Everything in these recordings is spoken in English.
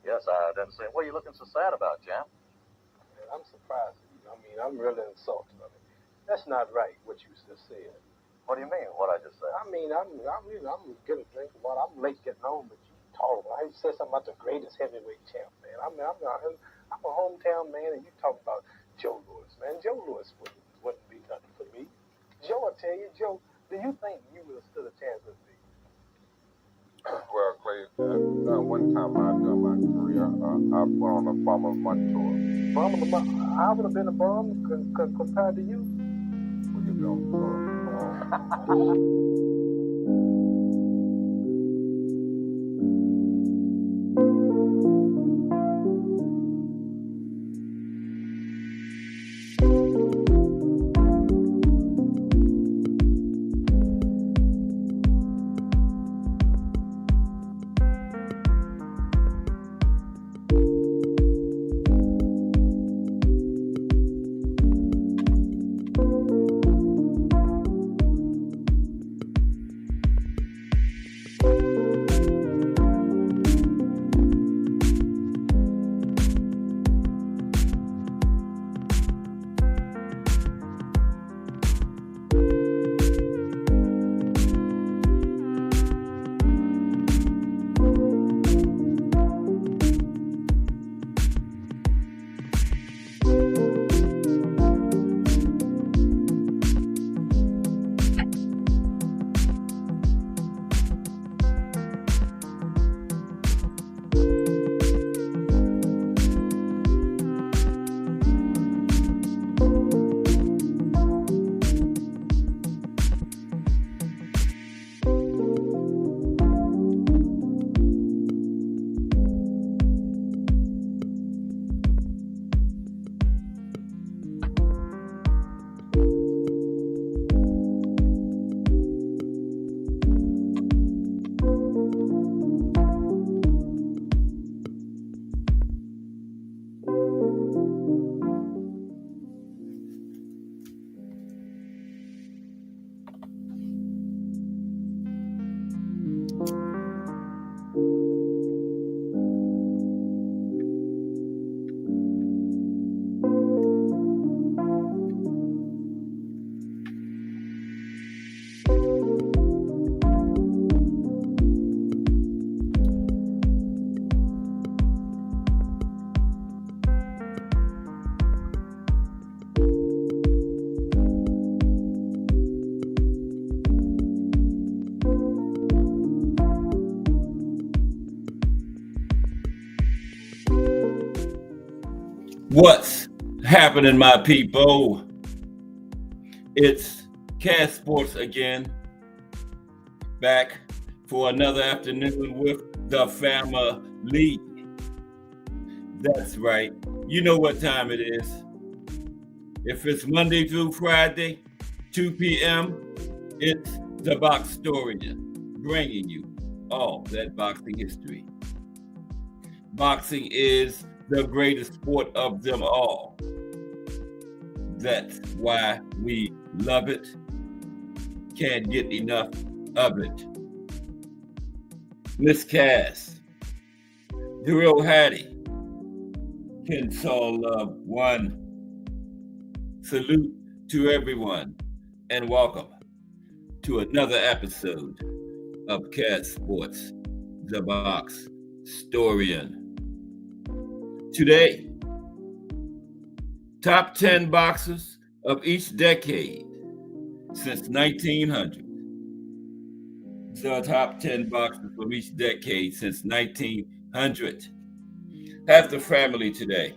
Yes, I didn't say. What are you looking so sad about, Jam? And I'm surprised at you. I mean, I'm really insulted. I mean, that's not right what you just said. What do you mean, what I just said? I mean, I'm getting a drink of water. I'm late getting home, but you talking. I said something about the greatest heavyweight champ, man. I'm a hometown man, and you talk about Joe Louis, man. Joe Louis wouldn't be nothing for me. Joe, I tell you, Joe, do you think you would have stood a chance with me? Well, Clay, one time I done my career, I put on a bomb of my tour. I would have been a bum compared to you. Well, you know, What's happening, my people? It's Cash Sports again, back for another afternoon with the family. That's right. You know what time it is. If it's Monday through Friday, 2 p.m., it's the BOXERS, bringing you all that boxing history. Boxing is the greatest sport of them all. That's why we love it. Can't get enough of it. Miss Cass, the real Hattie, Kensaw Love One. Salute to everyone and welcome to another episode of Cash Sports, the Box Storian. Today, top 10 boxers of each decade since 1900. The top 10 boxers from each decade since 1900. Have the family today.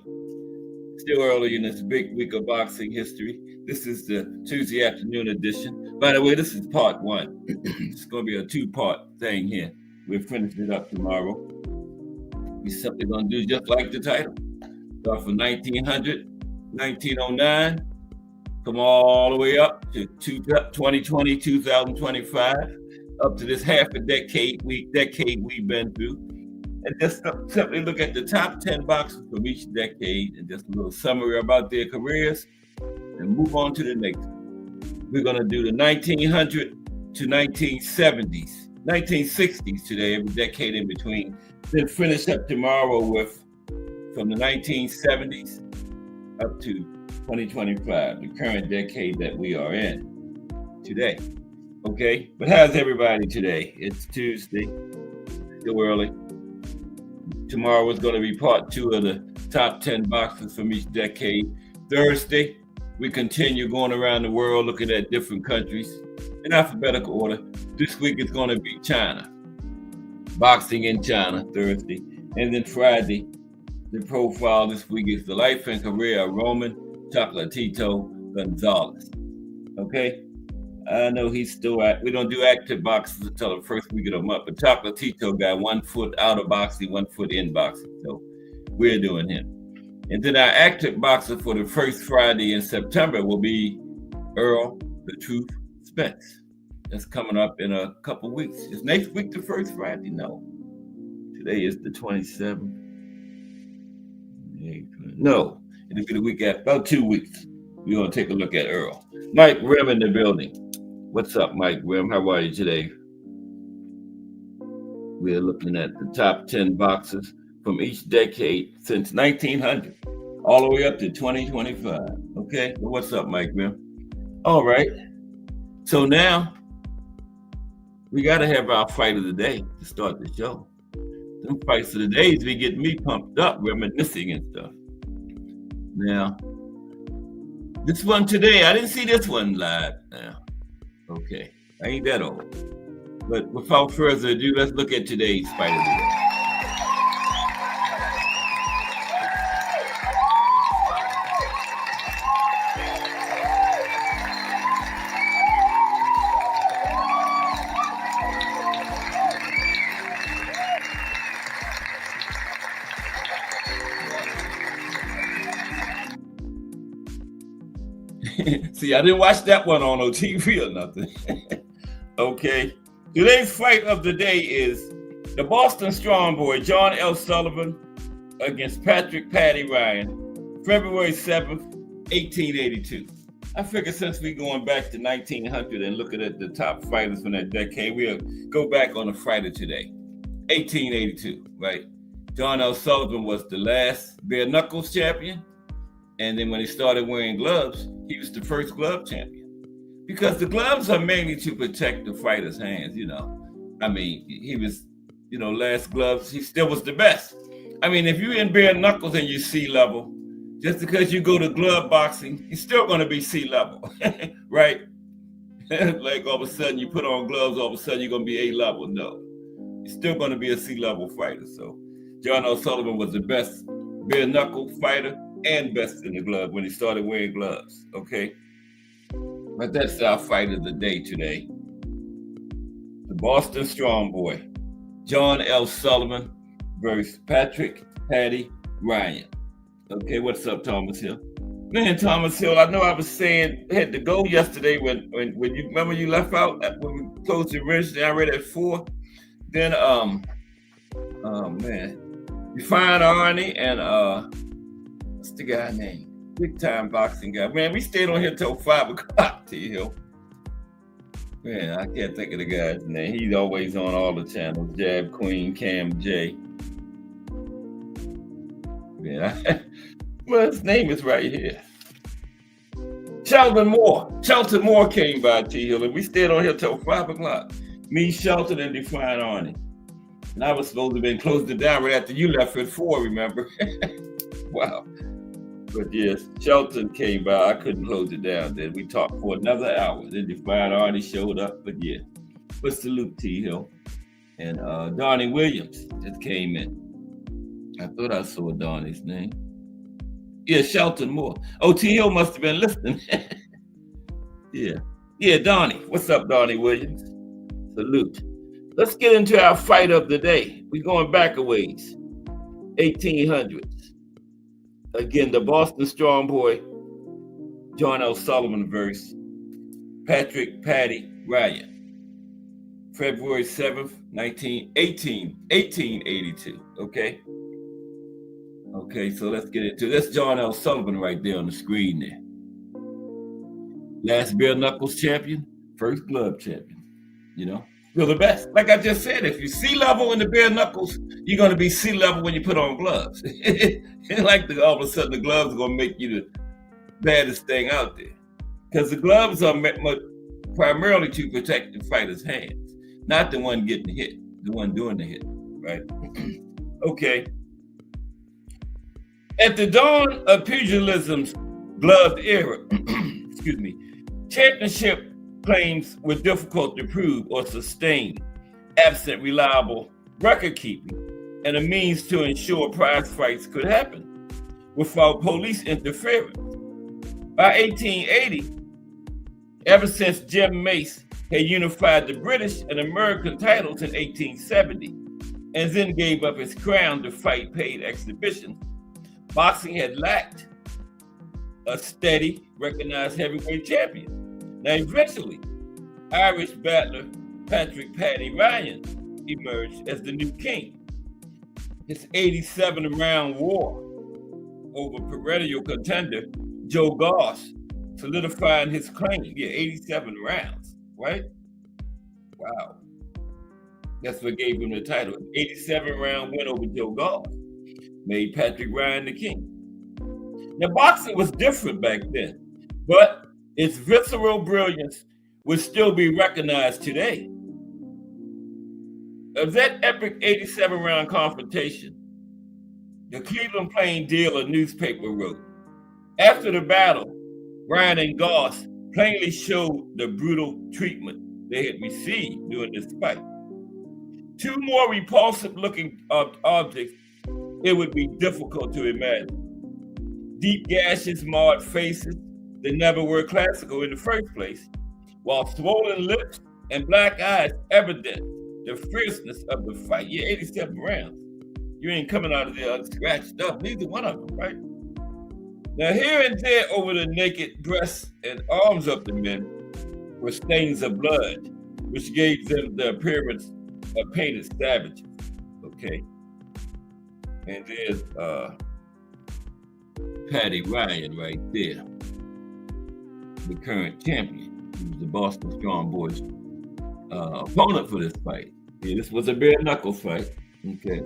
Still early in this big week of boxing history. This is the Tuesday afternoon edition. By the way, this is part one. It's going to be a two-part thing here. We'll finish it up tomorrow. We're simply going to do just like the title. Start from 1900, 1909, come all the way up to 2020, 2025, up to this half a decade we've been through. And just simply look at the top 10 boxers from each decade and just a little summary about their careers and move on to the next. We're going to do the 1900 to 1970s 1960s today, every decade in between. Then finish up tomorrow with from the 1970s up to 2025, the current decade that we are in today. Okay, but how's everybody today? It's Tuesday, still early. Tomorrow is going to be part 2 of the top 10 boxers from each decade. Thursday, we continue going around the world looking at different countries in alphabetical order. This week is going to be China. Boxing in China, Thursday. And then Friday, the profile this week is the life and career of Roman Chocolatito Gonzalez. Okay? I know he's still we don't do active boxers until the first week of the month, but Chocolatito got 1 foot out of boxing, 1 foot in boxing. So we're doing him. And then our active boxer for the first Friday in September will be Earl the Truth Spence. That's coming up in a couple weeks. Is next week the first Friday? No. Today is the 27th. No, it'll be the week after, about 2 weeks. We're going to take a look at Earl. Mike Rim in the building. What's up, Mike Rim? How are you today? We're looking at the top 10 boxers from each decade since 1900, all the way up to 2025. Okay, well, what's up, Mike Rim? All right. So now we got to have our fight of the day to start the show. Them fights of the days be getting me pumped up, reminiscing and stuff. Now, this one today, I didn't see this one live now. Okay, I ain't that old. But without further ado, let's look at today's fight of the day. See, I didn't watch that one on no TV or nothing. Okay. Today's fight of the day is the Boston Strong Boy, John L. Sullivan, against Patrick Paddy Ryan, February 7th, 1882. I figure since we're going back to 1900 and looking at the top fighters from that decade, we'll go back on the fighter today. 1882, right? John L. Sullivan was the last bare knuckles champion. And then when he started wearing gloves, he was the first glove champion. Because the gloves are mainly to protect the fighter's hands, you know. I mean, he was, you know, last gloves, he still was the best. I mean, if you're in bare knuckles and you're sea level, just because you go to glove boxing, you're still going to be sea level, right? Like all of a sudden you put on gloves, all of a sudden you're going to be A level. No, you're still going to be a sea level fighter. So John L. Sullivan was the best bare knuckle fighter and best in the glove when he started wearing gloves, okay? But that's our fight of the day today. The Boston Strong Boy, John L. Sullivan versus Patrick Paddy Ryan. Okay, what's up, Thomas Hill? Man, Thomas Hill, I know I was saying had to go yesterday when you remember you left out when we closed the register. I read at 4. Then you find Arnie and what's the guy name? Big time boxing guy. Man, we stayed on here till 5 o'clock, T Hill. Man, I can't think of the guy's name. He's always on all the channels. Jab Queen, Cam J. Yeah. Well, his name is right here. Shelton Moore came by, T Hill, and we stayed on here till 5 o'clock. Me, Shelton, and Define Arnie. And I was supposed to have been closing it down right after you left at 4, remember? Wow. But yes, Shelton came by. I couldn't close it down then. We talked for another hour. Then Define Arnie showed up. But yeah, but salute T Hill. And Donnie Williams just came in. I thought I saw Donnie's name. Yeah, Shelton Moore. Oh, T Hill must have been listening. Yeah, Donnie. What's up, Donnie Williams? Salute. Let's get into our fight of the day. We're going back a ways. 1800s. Again, the Boston Strong Boy, John L. Sullivan versus Patrick Paddy Ryan. February 7th, 1882. Okay? Okay, so let's get into it. That's John L. Sullivan right there on the screen there. Last bare knuckles champion, first glove champion. You know, Still the best. Like I just said, if you sea level in the bare knuckles, you're going to be sea level when you put on gloves. It's like all of a sudden the gloves are going to make you the baddest thing out there. Because the gloves are primarily to protect the fighter's hands, not the one getting hit, the one doing the hit, right? Okay. At the dawn of pugilism's gloved era, excuse me, championship claims were difficult to prove or sustain, absent reliable record keeping and a means to ensure prize fights could happen without police interference. By 1880, ever since Jim Mace had unified the British and American titles in 1870 and then gave up his crown to fight paid exhibitions, boxing had lacked a steady, recognized heavyweight champion. Now, eventually, Irish battler Patrick "Paddy" Ryan emerged as the new king. His 87-round war over perennial contender Joe Goss solidifying his claim. Yeah, 87 rounds, right? Wow. That's what gave him the title. 87-round win over Joe Goss made Patrick Ryan the king. Now, boxing was different back then, but its visceral brilliance would still be recognized today. Of that epic 87-round confrontation, the Cleveland Plain Dealer newspaper wrote, after the battle, Ryan and Goss plainly showed the brutal treatment they had received during this fight. Two more repulsive-looking objects it would be difficult to imagine. Deep gashes marred faces that never were classical in the first place, while swollen lips and black eyes evident the fierceness of the fight. Yeah, 87 rounds. You ain't coming out of there scratched up, neither one of them, right? Now, here and there over the naked breasts and arms of the men were stains of blood, which gave them the appearance of painted savages. Okay. And there's Paddy Ryan right there, the current champion. He was the Boston Strong Boys opponent for this fight. Yeah, this was a bare knuckles fight. Okay.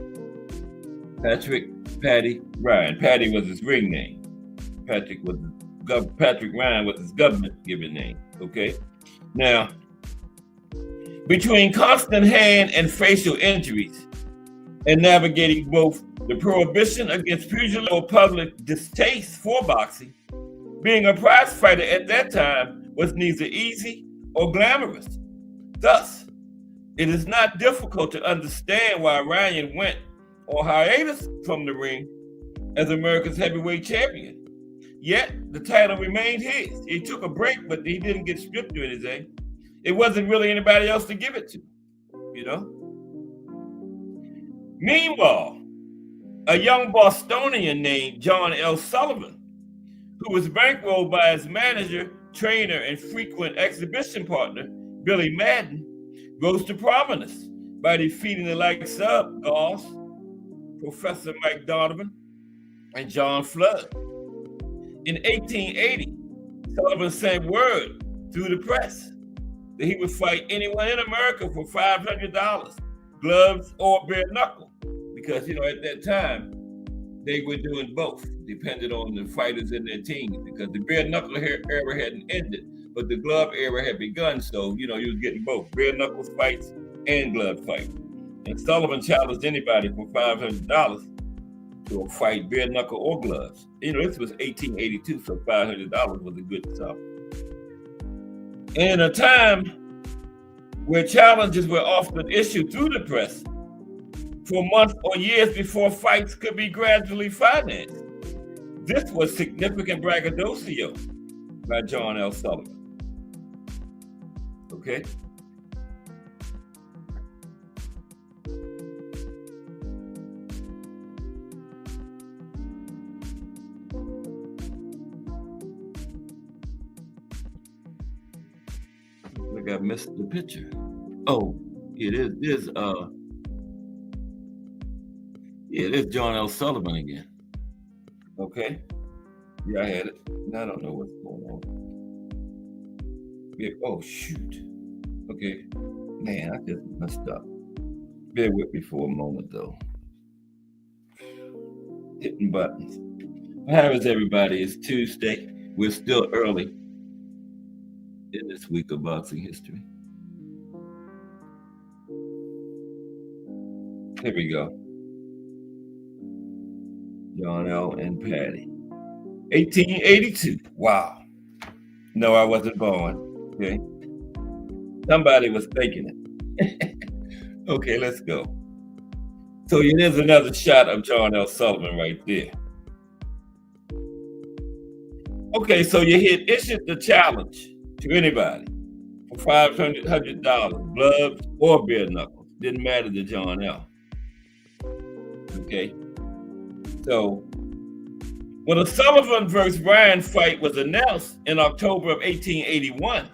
Paddy Ryan. Paddy was his ring name. Patrick Ryan was his government given name. Okay. Now, between constant hand and facial injuries and navigating both the prohibition against pugilism or public distaste for boxing, being a prize fighter at that time was neither easy or glamorous. Thus, it is not difficult to understand why Ryan went on hiatus from the ring as America's heavyweight champion. Yet, the title remained his. He took a break, but he didn't get stripped or anything. It wasn't really anybody else to give it to, you know? Meanwhile, a young Bostonian named John L. Sullivan, who was bankrolled by his manager, trainer, and frequent exhibition partner, Billy Madden, rose to prominence by defeating the likes of Goss, Professor Mike Donovan, and John Flood. In 1880, Sullivan sent word through the press that he would fight anyone in America for $500, gloves or bare knuckle, because, you know, at that time, they were doing both, depending on the fighters in their teams, because the bare knuckle era hadn't ended, but the glove era had begun, so, you know, you was getting both bare knuckle fights and glove fights. And Sullivan challenged anybody for $500 to a fight, bare knuckle or gloves. You know, this was 1882, so $500 was a good sum. In a time where challenges were often issued through the press for months or years before fights could be gradually financed, this was significant braggadocio by John L. Sullivan. Okay? I missed the picture. Oh, it is John L. Sullivan again. Okay. Yeah, I had it. I don't know what's going on. Yeah, oh shoot. Okay. Man, I just messed up. Bear with me for a moment, though. Hitting buttons. How is everybody? It's Tuesday. We're still early in this week of boxing history. Here we go. John L. and Patty. 1882. Wow. No, I wasn't born. Okay. Somebody was faking it. Okay, let's go. So there's another shot of John L. Sullivan right there. Okay, so you had issued the challenge to anybody for $500, gloves or bare knuckles. Didn't matter to John L. Okay. So when the Sullivan versus Ryan fight was announced in October of 1881,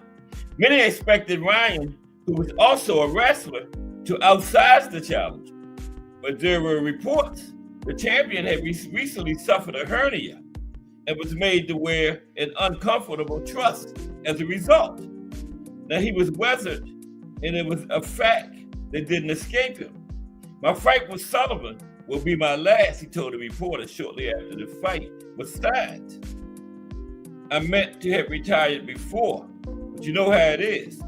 many expected Ryan, who was also a wrestler, to outsize the challenge. But there were reports the champion had recently suffered a hernia and was made to wear an uncomfortable truss as a result. Now he was weathered, and it was a fact that didn't escape him. My fight with Sullivan will be my last, he told the reporter shortly after the fight was signed. I meant to have retired before, but you know how it is.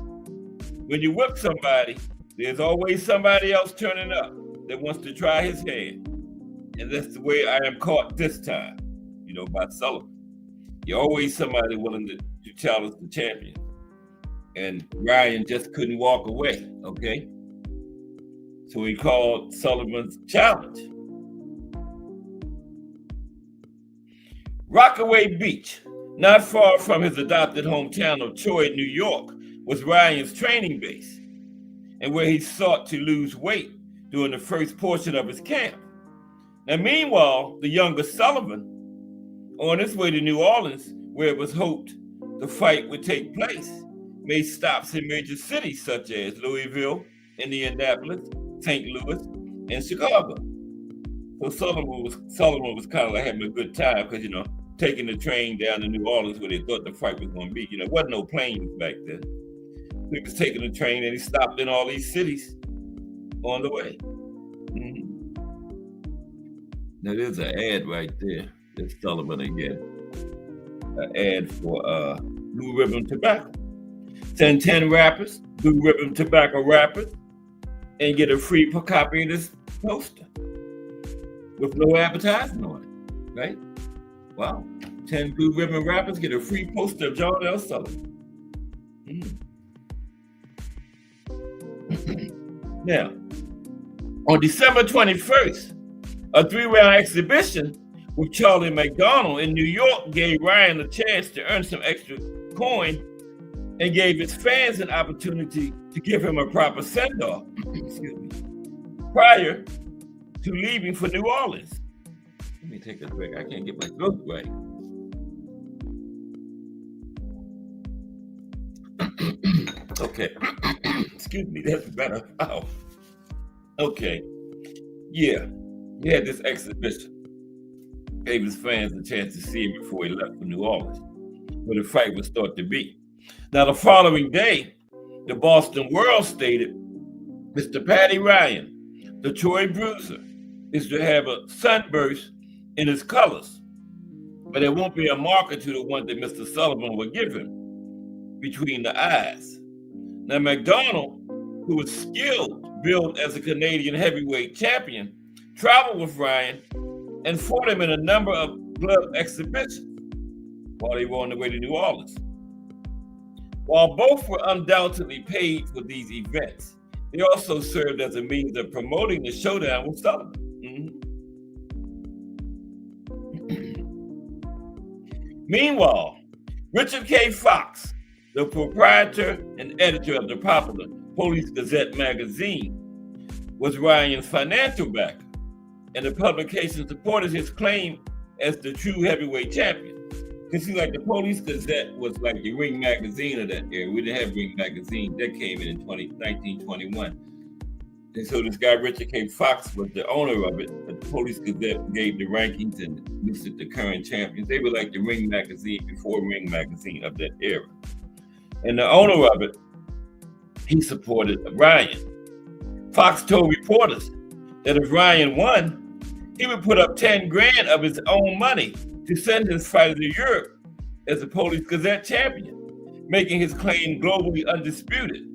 When you whip somebody, there's always somebody else turning up that wants to try his hand. And that's the way I am caught this time, by Sullivan. You're always somebody willing to challenge the champion. And Ryan just couldn't walk away, okay? So he called Sullivan's challenge. Rockaway Beach, not far from his adopted hometown of Troy, New York, was Ryan's training base, and where he sought to lose weight during the first portion of his camp. Now, meanwhile, the younger Sullivan, on his way to New Orleans, where it was hoped the fight would take place, made stops in major cities such as Louisville, Indianapolis, St. Louis, and Chicago. So Sullivan was kind of like having a good time because, taking the train down to New Orleans where they thought the fight was going to be. There wasn't no planes back then. He was taking the train and he stopped in all these cities on the way. Mm-hmm. Now there's an ad right there. There's Sullivan again. An ad for Blue Ribbon Tobacco. Send 10 rappers, Blue Ribbon Tobacco rappers, and get a free copy of this poster with no advertising on it, right? Wow. 10 Blue Ribbon rappers get a free poster of John L. Sullivan. Now, on December 21st, a 3-round exhibition with Charlie McDonald in New York gave Ryan a chance to earn some extra coin and gave his fans an opportunity to give him a proper send-off prior to leaving for New Orleans. Let me take a break. I can't get my throat right. Okay. Excuse me, that's better. Oh. Okay. Yeah. He had this exhibition. Gave his fans a chance to see him before he left for New Orleans, where the fight was thought to be. Now, the following day, the Boston World stated, Mr. Patty Ryan, the Troy Bruiser, is to have a sunburst in his colors, but it won't be a marker to the one that Mr. Sullivan will give him between the eyes. Now, McDonald, who was skilled, billed as a Canadian heavyweight champion, traveled with Ryan and fought him in a number of glove exhibitions while they were on the way to New Orleans. While both were undoubtedly paid for these events, they also served as a means of promoting the showdown with Sullivan. Meanwhile, Richard K. Fox, the proprietor and editor of the popular Police Gazette magazine, was Ryan's financial backer, and the publication supported his claim as the true heavyweight champion. Because see, like the Police Gazette was like the Ring magazine of that era. We didn't have Ring magazine. That came in 1921. And so this guy, Richard K. Fox, was the owner of it. The Police Gazette gave the rankings and listed the current champions. They were like the Ring magazine before Ring magazine of that era. And the owner of it, he supported Ryan. Fox told reporters that if Ryan won, he would put up 10 grand of his own money to send his fighter to Europe as a Police Gazette champion, making his claim globally undisputed.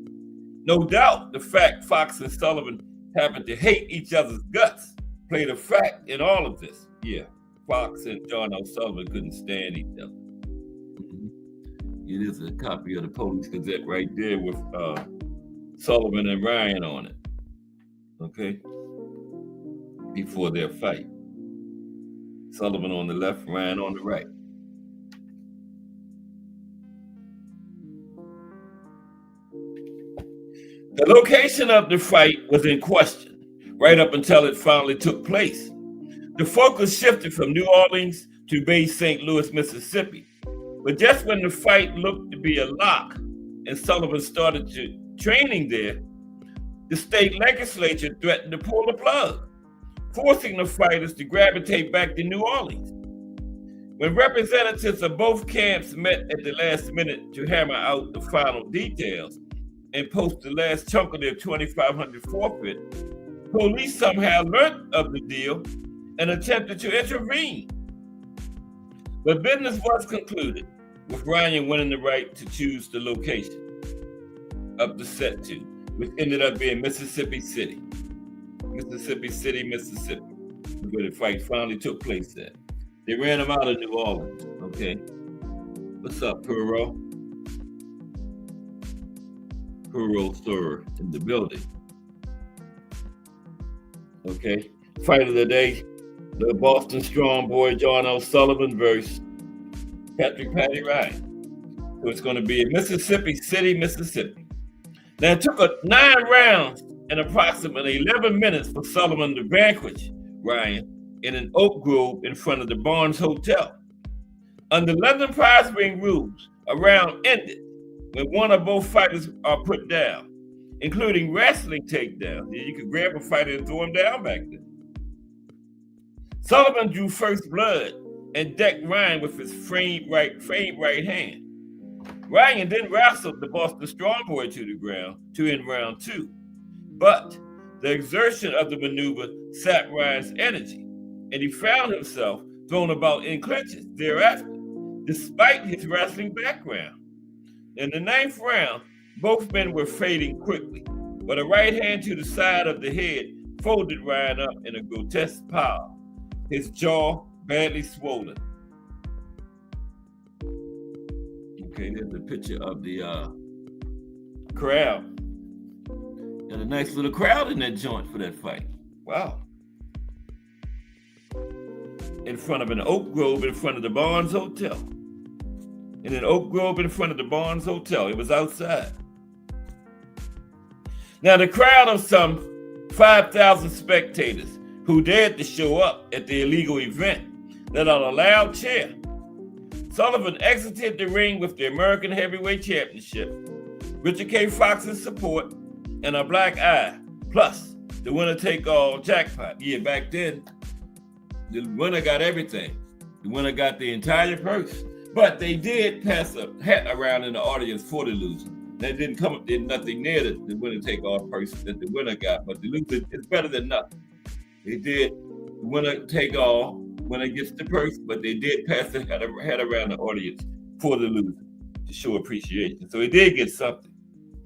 No doubt the fact Fox and Sullivan happened to hate each other's guts played a fact in all of this. Yeah, Fox and John L. Sullivan couldn't stand each other. It is a copy of the Police Gazette right there with Sullivan and Ryan on it. Okay? Before their fight. Sullivan on the left, Ryan on the right. The location of the fight was in question right up until it finally took place. The focus shifted from New Orleans to Bay St. Louis, Mississippi. But just when the fight looked to be a lock and Sullivan started training there, the state legislature threatened to pull the plug, forcing the fighters to gravitate back to New Orleans. When representatives of both camps met at the last minute to hammer out the final details and post the last chunk of their $2,500 forfeit, police somehow learned of the deal and attempted to intervene. But business was concluded, with Ryan winning the right to choose the location of the set to, which ended up being Mississippi City. Mississippi City, Mississippi, where the fight finally took place at. They ran him out of New Orleans, okay? What's up, Puro? Puro, sir, in the building. Okay, fight of the day, the Boston Strong Boy, John L. Sullivan versus Patty Ryan. So it's going to be in Mississippi City, Mississippi. Now it took 9 rounds and approximately 11 minutes for Sullivan to vanquish Ryan in an oak grove in front of the Barnes Hotel. Under London prize ring rules, a round ended when one or both fighters are put down, including wrestling takedowns. You could grab a fighter and throw him down back then. Sullivan drew first blood and decked Ryan with his framed right hand. Ryan then wrestled the Boston Strong Boy to the ground to end round 2. But the exertion of the maneuver sapped Ryan's energy, and he found himself thrown about in clinches thereafter, despite his wrestling background. In the 9th round, both men were fading quickly, but a right hand to the side of the head folded Ryan up in a grotesque pile, his jaw badly swollen. Okay, there's a picture of the crowd. And a nice little crowd in that joint for that fight. Wow. In front of an oak grove in front of the Barnes Hotel. In an oak grove in front of the Barnes Hotel. It was outside. Now the crowd of some 5,000 spectators who dared to show up at the illegal event let out a loud cheer. Sullivan exited the ring with the American Heavyweight Championship, Richard K. Fox's support, and a black eye, plus the winner-take-all jackpot. Yeah, back then, the winner got everything. The winner got the entire purse. But they did pass a hat around in the audience for the loser. That didn't come up, did nothing near the winner-take-all purse that the winner got, but the loser is better than nothing. They did the winner-take-all, winner gets the purse, but they did pass the hat around the audience for the loser to show appreciation. So he did get something,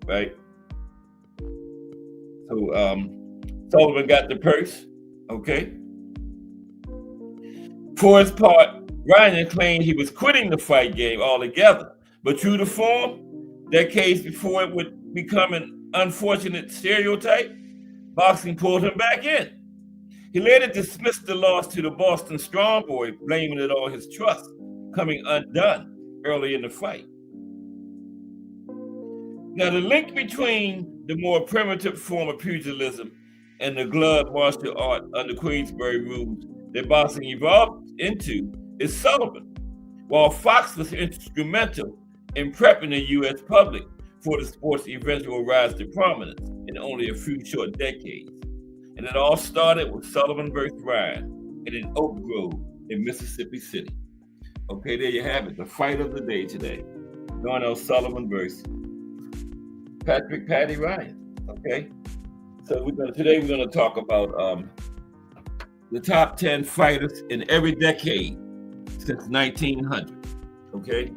right? So Sullivan got the purse, okay? For his part, Ryan claimed he was quitting the fight game altogether, but true to form, decades before it would become an unfortunate stereotype, boxing pulled him back in. He later dismissed the loss to the Boston Strong Boy, blaming it on his trust coming undone early in the fight. Now, the link between the more primitive form of pugilism and the glove martial art under Queensberry rules that boxing evolved into is Sullivan, while Fox was instrumental in prepping the U.S. public for the sport's eventual rise to prominence in only a few short decades. And it all started with Sullivan versus Ryan in an oak grove in Mississippi City. Okay, there you have it, the fight of the day today. John L. Sullivan versus Patrick Patty Ryan. Okay. So today we're gonna talk about the top 10 fighters in every decade since 1900. Okay.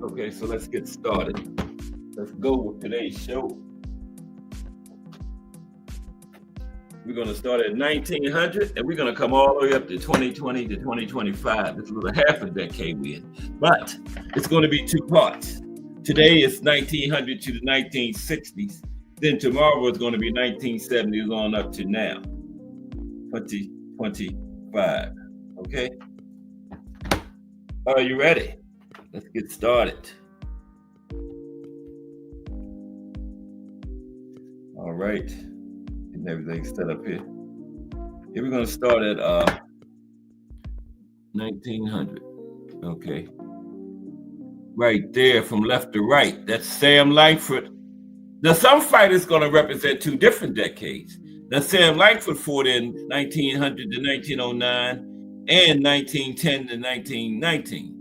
Okay, so let's get started. Let's go with today's show. We're going to start at 1900 and we're going to come all the way up to 2020 to 2025. It's a little half a decade we're in, but it's going to be two parts. Today is 1900 to the 1960s. Then tomorrow is going to be 1970s on up to now, 2025. Okay? Are you ready? Let's get started. All right. And everything's set up here. Here we're going to start at 1900. Okay. Right there from left to right. That's Sam Langford. Now, some fighters going to represent two different decades. Now, Sam Langford fought in 1900 to 1909 and 1910 to 1919.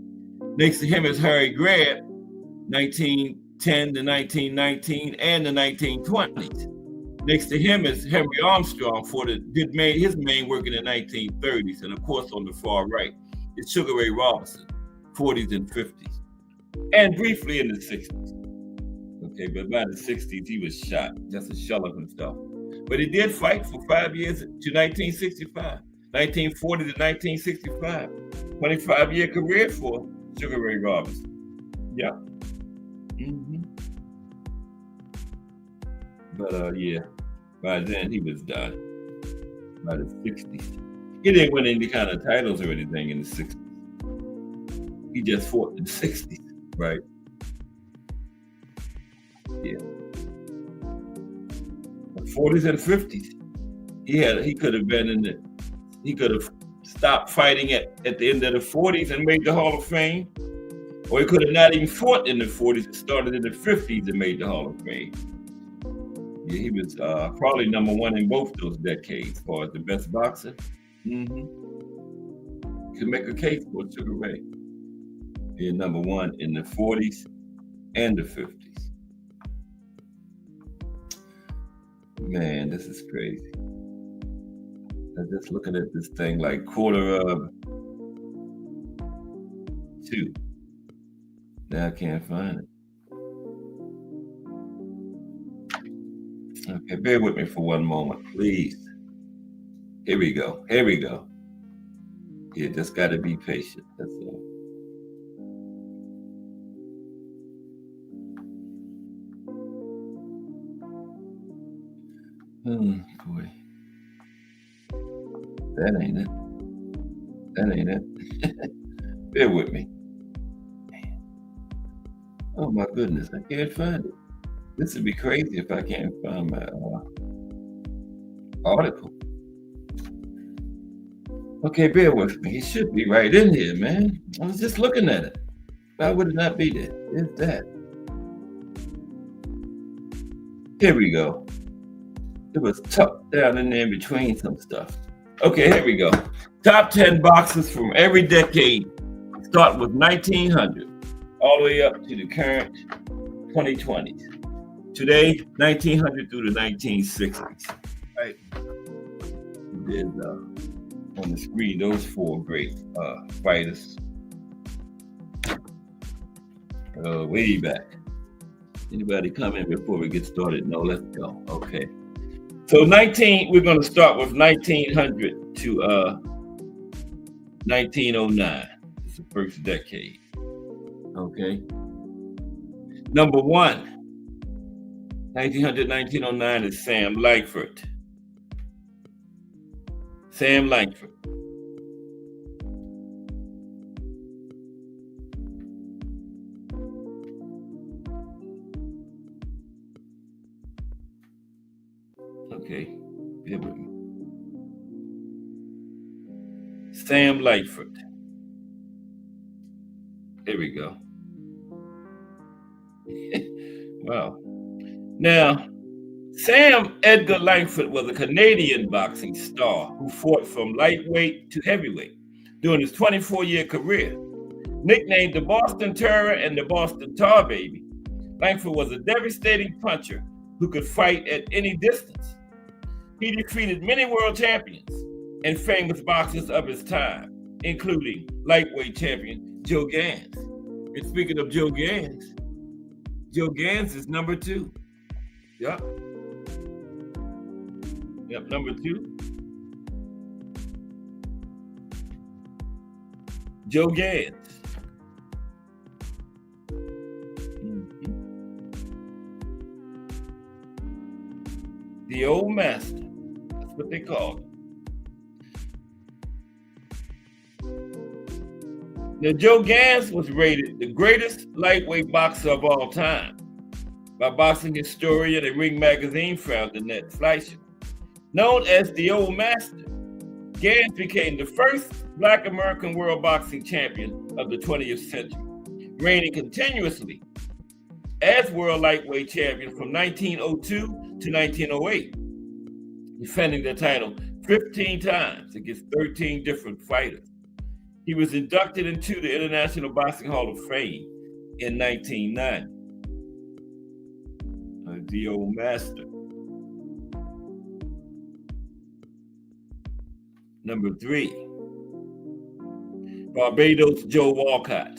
Next to him is Harry Grant, 1910 to 1919 and the 1920s. Next to him is Henry Armstrong, made his main work in the 1930s, and of course on the far right is Sugar Ray Robinson, 40s and 50s, and briefly in the 60s. Okay, but by the 60s he was shot, just a shell of himself. But he did fight for 5 years to 1965, 1940 to 1965, 25-year career for Sugar Ray Robinson. Yeah. Mm-hmm. But yeah, by then he was done. By the 60s. He didn't win any kind of titles or anything in the 60s. He just fought in the 60s, right? Yeah. The 40s and 50s. He could have stopped fighting at the end of the 40s and made the Hall of Fame. Or he could have not even fought in the 40s and started in the 50s and made the Hall of Fame. Yeah, he was probably number one in both those decades as far as the best boxer. Mm-hmm. Could make a case for Sugar Ray being number one in the 40s and the 50s. Man, this is crazy. I'm just looking at this thing like 1:45. Now I can't find it. Okay, bear with me for one moment, please. Here we go. You just got to be patient. That's all. Oh, boy. That ain't it. Bear with me. Oh, my goodness. I can't find it. This would be crazy if I can't find my article. Okay, bear with me. It should be right in here, man. I was just looking at it. Why would it not be there? There's that. Here we go. It was tucked down in there in between some stuff. Okay, here we go. Top 10 boxers from every decade. Start with 1900 all the way up to the current 2020s. Today, 1900 through the 1960s. Right? There's on the screen those four great fighters. Way back. Anybody come in before we get started? No, let's go. Okay. So we're going to start with 1900 to 1909. It's the first decade. Okay. Number one. 1900, 1909 is Sam Langford. Sam Langford. Okay, bear with me. Sam Langford. Here we go. Wow. Now, Sam Edgar Langford was a Canadian boxing star who fought from lightweight to heavyweight. during his 24-year career. Nicknamed the Boston Terror and the Boston Tar Baby, Langford was a devastating puncher who could fight at any distance. He defeated many world champions and famous boxers of his time, including lightweight champion Joe Gans. And speaking of Joe Gans is number 2. Yep, number 2. Joe Gans. The old master. That's what they call him. Now, Joe Gans was rated the greatest lightweight boxer of all time by boxing historian and Ring Magazine founder Ned Fleischer. Known as the old master, Gans became the first Black American world boxing champion of the 20th century, reigning continuously as world lightweight champion from 1902 to 1908, defending the title 15 times against 13 different fighters. He was inducted into the International Boxing Hall of Fame in 1990. The old master. Number 3, Barbados Joe Walcott.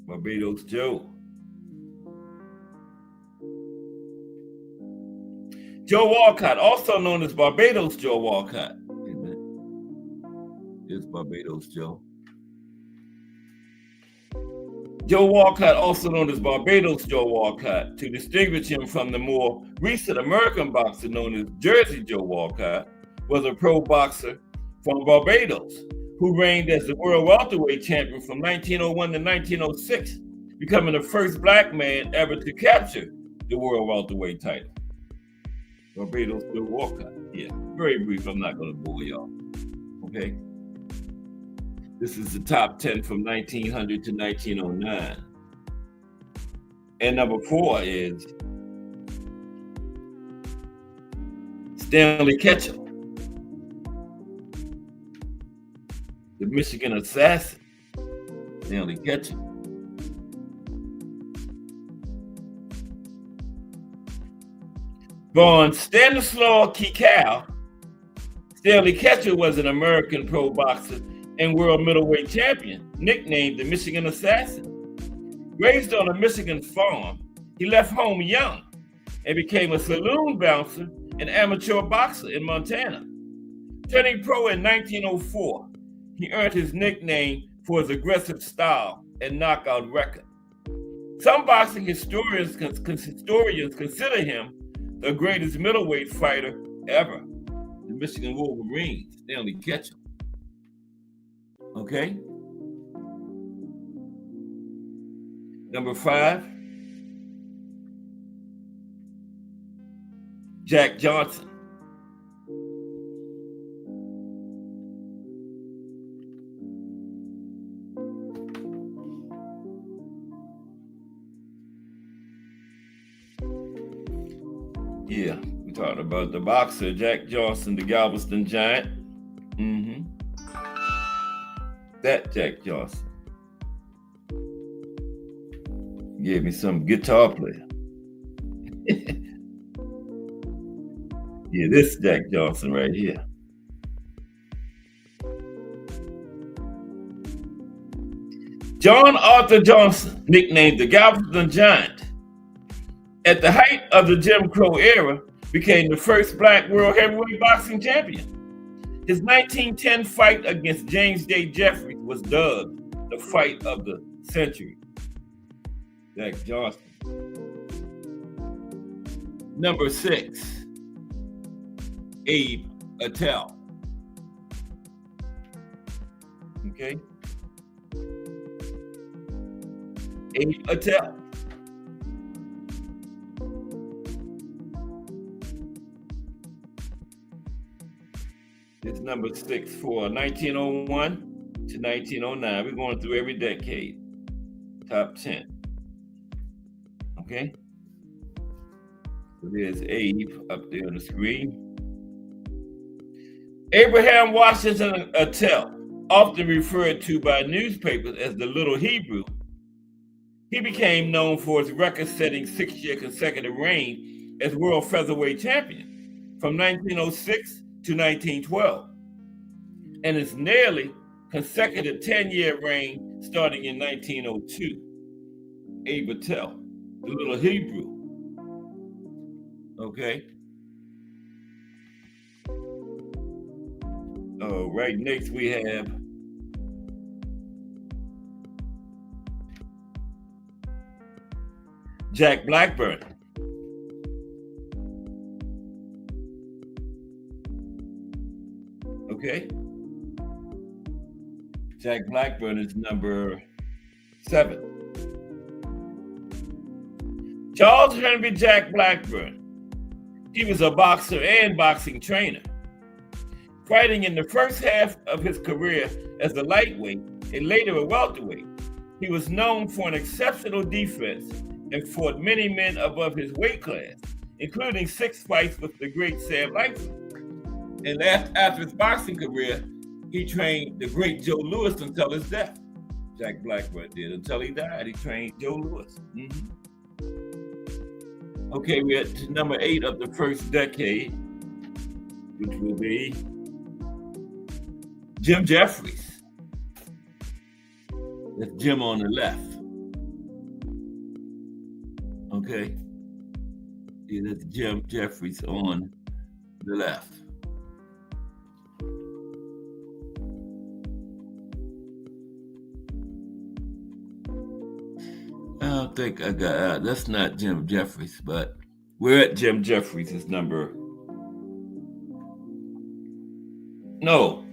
Barbados Joe. Joe Walcott, also known as Barbados Joe Walcott. Here's Barbados Joe. Joe Walcott, also known as Barbados Joe Walcott, to distinguish him from the more recent American boxer known as Jersey Joe Walcott, was a pro boxer from Barbados who reigned as the world welterweight champion from 1901 to 1906, becoming the first Black man ever to capture the world welterweight title. Barbados Joe Walcott. Yeah, very brief. I'm not going to bore y'all. Okay. This is the top 10 from 1900 to 1909. And number 4 is Stanley Ketchel, the Michigan assassin. Stanley Ketchel. Born Stanislaw Kikau, Stanley Ketchel was an American pro boxer and world middleweight champion, nicknamed the Michigan Assassin. Raised on a Michigan farm, he left home young and became a saloon bouncer and amateur boxer in Montana. Turning pro in 1904, he earned his nickname for his aggressive style and knockout record. Some boxing historians consider him the greatest middleweight fighter ever, the Michigan Wolverines, Stanley Ketchel. Okay. Number 5, Jack Johnson. Yeah, we talked about the boxer, Jack Johnson, the Galveston Giant. That Jack Johnson. Gave me some guitar player. Yeah, this Jack Johnson right here. John Arthur Johnson, nicknamed the Galveston Giant, at the height of the Jim Crow era, became the first Black world heavyweight boxing champion. His 1910 fight against James J. Jeffries was dubbed the fight of the century. Jack Johnson. Number 6, Abe Attell. Okay. Abe Attell. It's number 6 for 1901 to 1909. We're going through every decade. Top 10. Okay. So there's Abe up there on the screen. Abraham Washington Attell, often referred to by newspapers as the Little Hebrew, he became known for his record-setting 6-year consecutive reign as world featherweight champion from 1906 to 1912, and his nearly consecutive 10-year reign starting in 1902. Abe Attell, the Little Hebrew. Okay. Right next we have Jack Blackburn. Okay. Jack Blackburn is number 7. Charles Henry Jack Blackburn. He was a boxer and boxing trainer. Fighting in the first half of his career as a lightweight and later a welterweight, he was known for an exceptional defense and fought many men above his weight class, including 6 fights with the great Sam Langford. And after his boxing career, he trained the great Joe Louis until his death. Jack Blackburn did. Until he died, he trained Joe Louis. Okay, we're at number 8 of the first decade, which will be Jim Jeffries. That's Jim on the left. Okay. Yeah, that's Jim Jeffries on the left. I don't think I got that's not Jim Jeffries, but we're at Jim Jeffries' is number. No,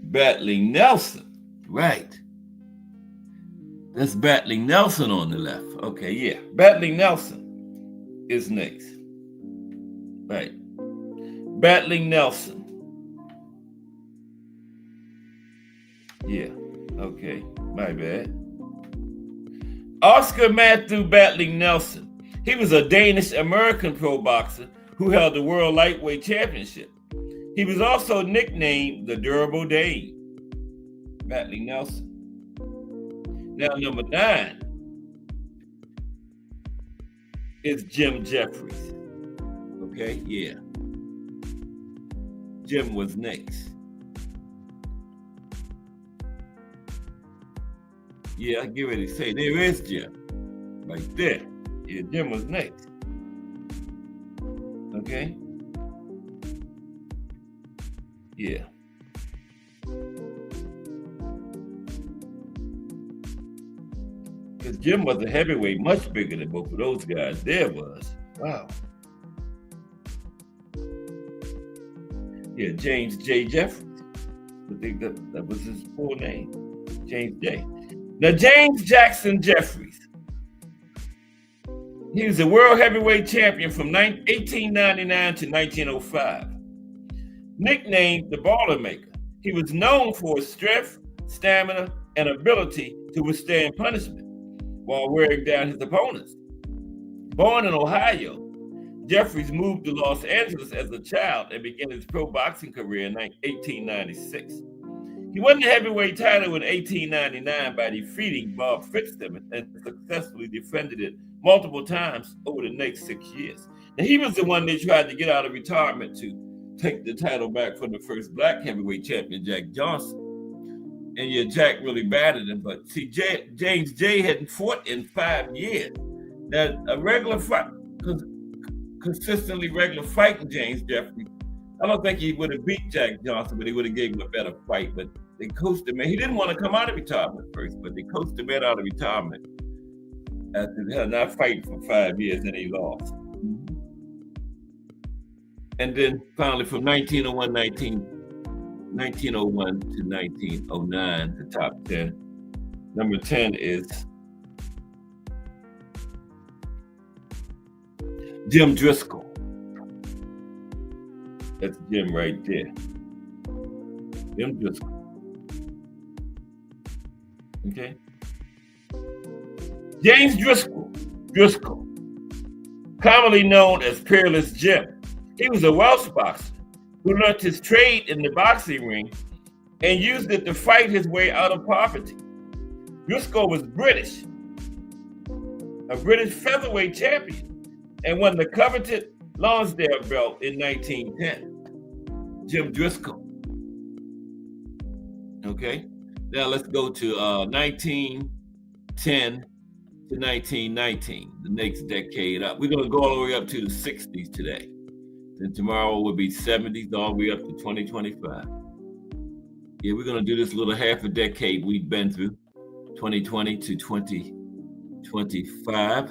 Battling Nelson. Right. That's Battling Nelson on the left. Okay, yeah. Battling Nelson is next. Right. Battling Nelson. Yeah. Okay. My bad. Oscar Matthew Battling Nelson. He was a Danish-American pro boxer who held the World Lightweight Championship. He was also nicknamed the Durable Dane. Battling Nelson. Now, number 9 is Jim Jeffries. Okay, yeah. Jim was next. Yeah, I get ready to say, there is Jim. Right there. Yeah, Jim was next. Okay? Yeah. Because Jim was a heavyweight, much bigger than both of those guys. There was. Wow. Yeah, James J. Jeffries. I think that was his full name. James J. Now, James Jackson Jeffries. He was a world heavyweight champion from 1899 to 1905. Nicknamed the Boilermaker, he was known for his strength, stamina, and ability to withstand punishment while wearing down his opponents. Born in Ohio, Jeffries moved to Los Angeles as a child and began his pro boxing career in 1896. He won the heavyweight title in 1899 by defeating Bob Fitzsimmons and successfully defended it multiple times over the next 6 years. And he was the one they tried to get out of retirement to take the title back from the first black heavyweight champion, Jack Johnson. And yeah, Jack really battered him. But see, James J. hadn't fought in 5 years. Now, a regular fight, consistently regular fighting James Jeffries, I don't think he would have beat Jack Johnson, but he would have gave him a better fight. But they coached him in. He didn't want to come out of retirement first, but they coached him out of retirement after not fighting for 5 years, and he lost. And then finally, from 1901 to 1909, the top 10. Number 10 is Jim Driscoll. That's Jim right there. Jim Driscoll. Okay. James Driscoll, commonly known as Peerless Jim. He was a Welsh boxer who learned his trade in the boxing ring and used it to fight his way out of poverty. Driscoll was British, a British featherweight champion, and won the coveted Lonsdale belt in 1910. Jim Driscoll. Okay, now let's go to 1910 to 1919, the next decade up. We're going to go all the way up to the 60s today. Then tomorrow will be 70s all the way up to 2025. Yeah, we're going to do this little half a decade we've been through, 2020 to 2025.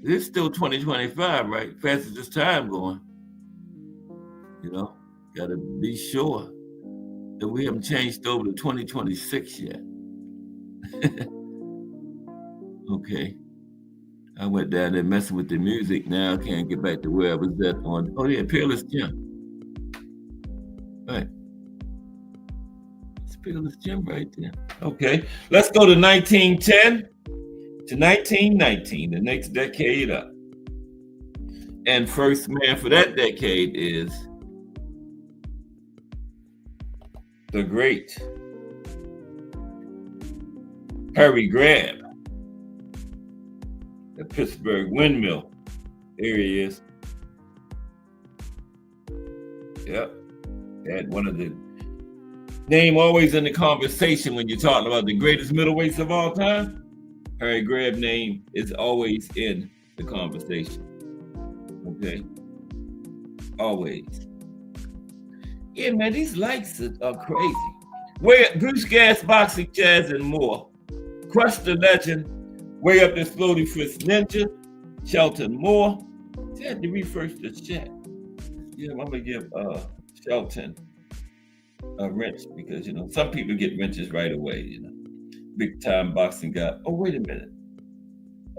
It's still 2025, right? Fast as this time going. You know, got to be sure that we haven't changed over to 2026 yet. Okay. I went down there messing with the music. Now I can't get back to where I was at on. Oh, yeah, Peerless Jim. Right. It's Peerless Jim right there. Okay. Let's go to 1910 to 1919, the next decade up. And first man for that decade is the great Harry Greb, the Pittsburgh Windmill. There he is. Yep. Had one of the name always in the conversation when you're talking about the greatest middleweights of all time. Harry Greb's name is always in the conversation. Okay. Always. Yeah, man, these lights are crazy. Where Bruce Gas, Boxing, Jazz, and more. Crush the Legend, Way Up the Exploding Fist Ninja, Shelton Moore. I had to refresh the chat. Yeah, I'm gonna give Shelton a wrench because you know some people get wrenches right away. You know, big time boxing guy. Oh, wait a minute.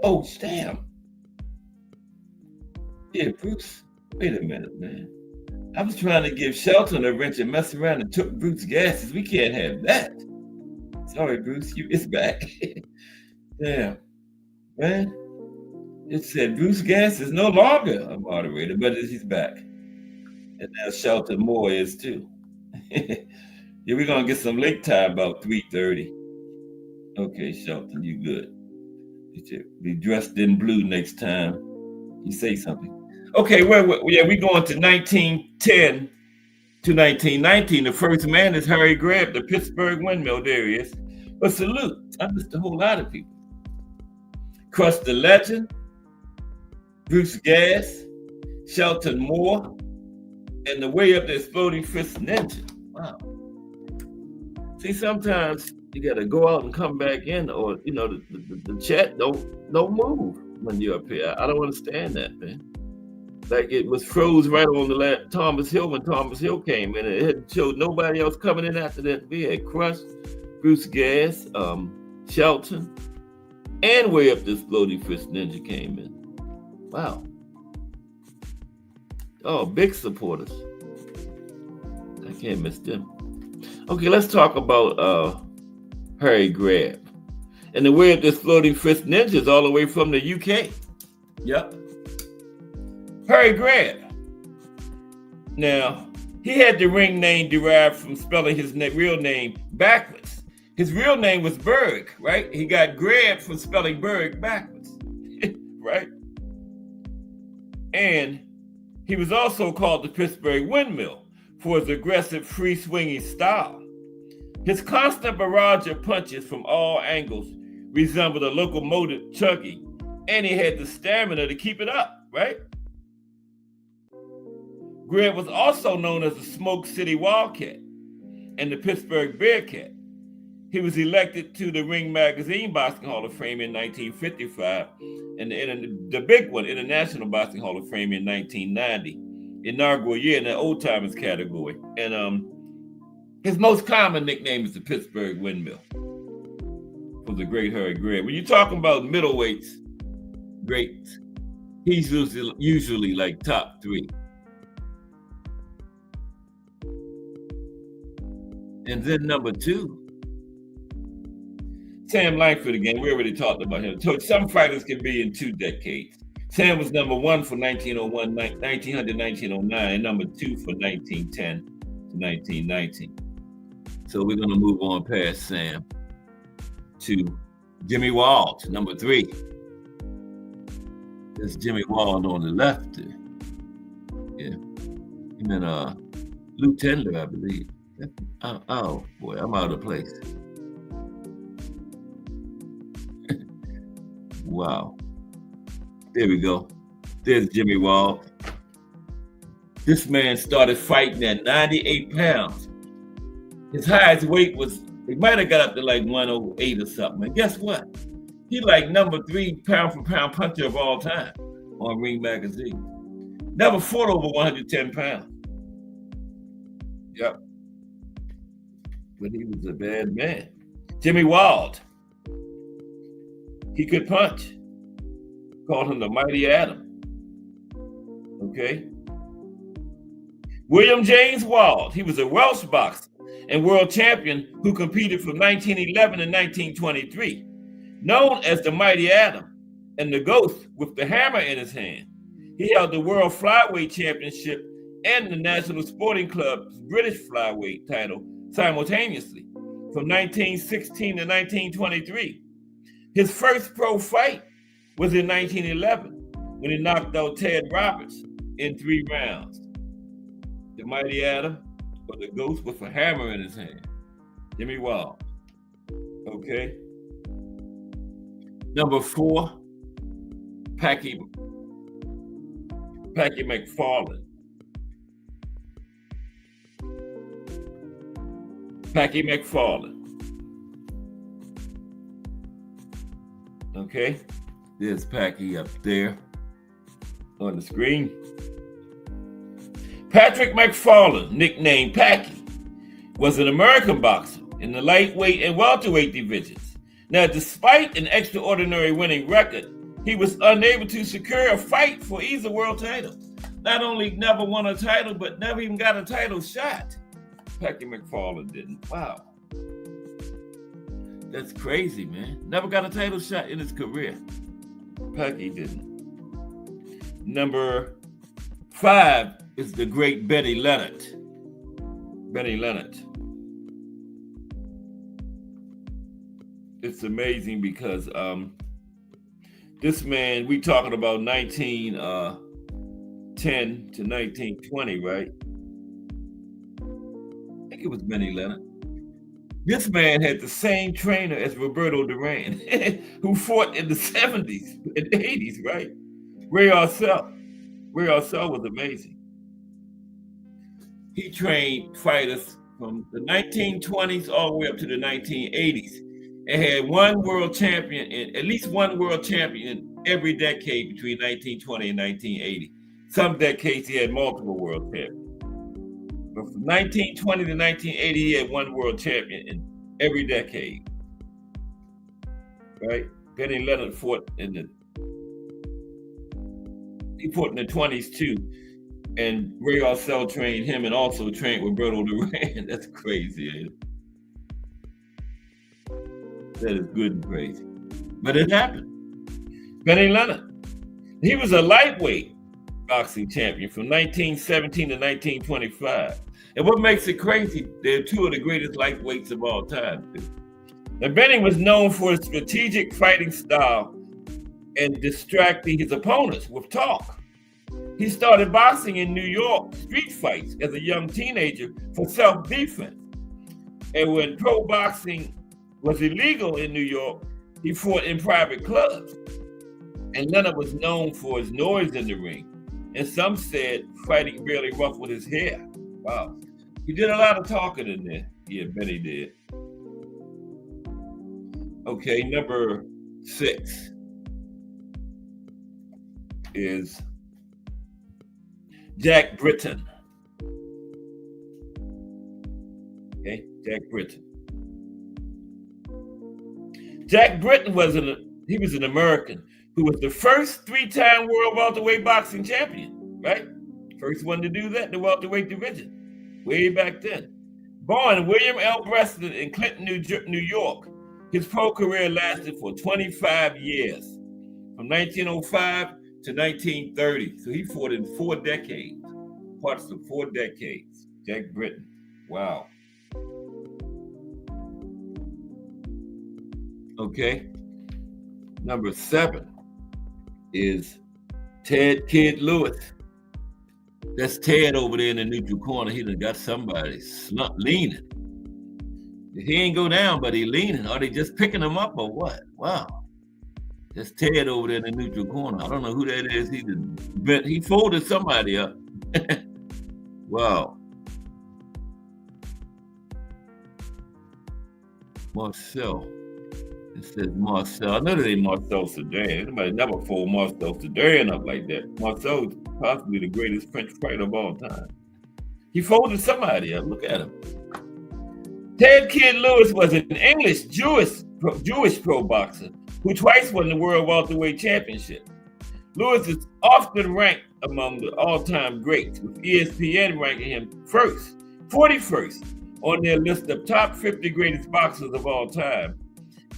Oh, damn. Yeah, Bruce. Wait a minute, man. I was trying to give Shelton a wrench and mess around and took Bruce Gases. We can't have that. Sorry, Bruce. It's back. Damn, man. It said Bruce Gas is no longer a moderator, but he's back. And now Shelton Moore is too. Yeah, we're going to get some lake time about 3:30. Okay, Shelton, you good. You should be dressed in blue next time you say something. Okay, we're going to 1910 to 1919. The first man is Harry Greb, the Pittsburgh Windmill. There he is. But salute, I missed a whole lot of people. Crush the Legend, Bruce Gas, Shelton Moore, and the Way Up the Exploding Fist Ninja. Wow. See, sometimes you got to go out and come back in, or you know, the chat don't move when you're up here. I don't understand that, man. Like it was froze right on the last Thomas Hill when Thomas Hill came in. It had showed nobody else coming in after that. We had Crush, Bruce Gas, Shelton, and Way Up the Exploding Fist Ninja came in. Wow. Oh, big supporters. I can't miss them. Okay, let's talk about Harry Greb. And the Way Up the Exploding Fist Ninja is all the way from the UK. Yep. Harry Greb. Now, he had the ring name derived from spelling his real name backwards. His real name was Berg, right? He got Greb from spelling Berg backwards, right? And he was also called the Pittsburgh Windmill for his aggressive, free-swinging style. His constant barrage of punches from all angles resembled a locomotive chugging, and he had the stamina to keep it up, right? Greb was also known as the Smoke City Wildcat and the Pittsburgh Bearcat. He was elected to the Ring Magazine Boxing Hall of Fame in 1955 and the big one, International Boxing Hall of Fame in 1990, inaugural year in the old timers category. And his most common nickname is the Pittsburgh Windmill for the great Harry Greb. When you're talking about middleweights, greats, he's usually like top three. And then number two, Sam Langford again. We already talked about him. So some fighters can be in 2 decades. Sam was number 1 for 1901, 1900, 1909, and number 2 for 1910 to 1919. So we're going to move on past Sam to Jimmy Wald, number 3. That's Jimmy Wald on the left there. Yeah. Him and Lou Tendler, I believe. Oh, boy, I'm out of place. Wow. There we go. There's Jimmy Wald. This man started fighting at 98 pounds. His highest weight was, he might have got up to like 108 or something. And guess what? He like number 3 pound for pound puncher of all time on Ring Magazine. Never fought over 110 pounds. Yep. But he was a bad man. Jimmy Wald. He could punch. Called him the Mighty Atom. Okay. William James Wald. He was a Welsh boxer and world champion who competed from 1911 to 1923. Known as the Mighty Atom and the Ghost with the hammer in his hand. He held the World Flyweight Championship and the National Sporting Club's British Flyweight title simultaneously from 1916 to 1923. His first pro fight was in 1911 when he knocked out Ted Roberts in 3 rounds. The Mighty Atom or the Ghost with a hammer in his hand. Jimmy Wald. Okay. Number 4, Packy McFarland. Packy McFarland. Okay, there's Packy up there on the screen. Patrick McFarland, nicknamed Packy, was an American boxer in the lightweight and welterweight divisions. Now, despite an extraordinary winning record, he was unable to secure a fight for either world title. Not only never won a title, but never even got a title shot. Packy McFarland didn't. Wow. That's crazy, man. Never got a title shot in his career. Packy didn't. Number 5 is the great Benny Leonard. Benny Leonard. It's amazing because this man, we talking about 1910 to 1920, right? I think it was Benny Leonard. This man had the same trainer as Roberto Duran, who fought in the 70s and 80s, right? Ray Arcel. Ray Arcel was amazing. He trained fighters from the 1920s all the way up to the 1980s and had one world champion, in at least one world champion in every decade between 1920 and 1980. Some decades he had multiple world champions. But from 1920 to 1980, he had one world champion in every decade. Right? Benny Leonard fought in the 20s too. And Ray Arcel trained him and also trained Roberto Duran. That's crazy, ain't it? That is good and crazy. But it happened. Benny Leonard. He was a lightweight boxing champion from 1917 to 1925. And what makes it crazy, they're 2 of the greatest lightweights of all time. Now, Benny was known for his strategic fighting style and distracting his opponents with talk. He started boxing in New York, street fights, as a young teenager for self-defense. And when pro boxing was illegal in New York, he fought in private clubs. And Leonard was known for his noise in the ring. And some said fighting barely ruffled his hair. Wow. He did a lot of talking in there. Yeah, Benny did. Okay, number 6 is Jack Britton. Okay, Jack Britton. Jack Britton was an American who was the first 3-time world welterweight boxing champion, right? First one to do that in the welterweight division, way back then. Born William L. Preston in Clinton, New York, his pro career lasted for 25 years, from 1905 to 1930. So he fought in 4 decades, parts of 4 decades. Jack Britton. Wow. Okay. Number 7 is Ted Kid Lewis. That's Ted over there in the neutral corner. He done got somebody leaning. He ain't go down, but he leaning. Are they just picking him up or what? Wow. That's Ted over there in the neutral corner. I don't know who that is. He folded somebody up. Wow. Marcel. It says Marcel. I know that ain't Marcel Sedan. Anybody never fold Marcel Sedan up like that. Marcel is possibly the greatest French fighter of all time. He folded somebody up. Look at him. Ted Kid Lewis was an English Jewish pro boxer who twice won the World Welterweight Championship. Lewis is often ranked among the all-time greats, with ESPN ranking him 41st on their list of top 50 greatest boxers of all time,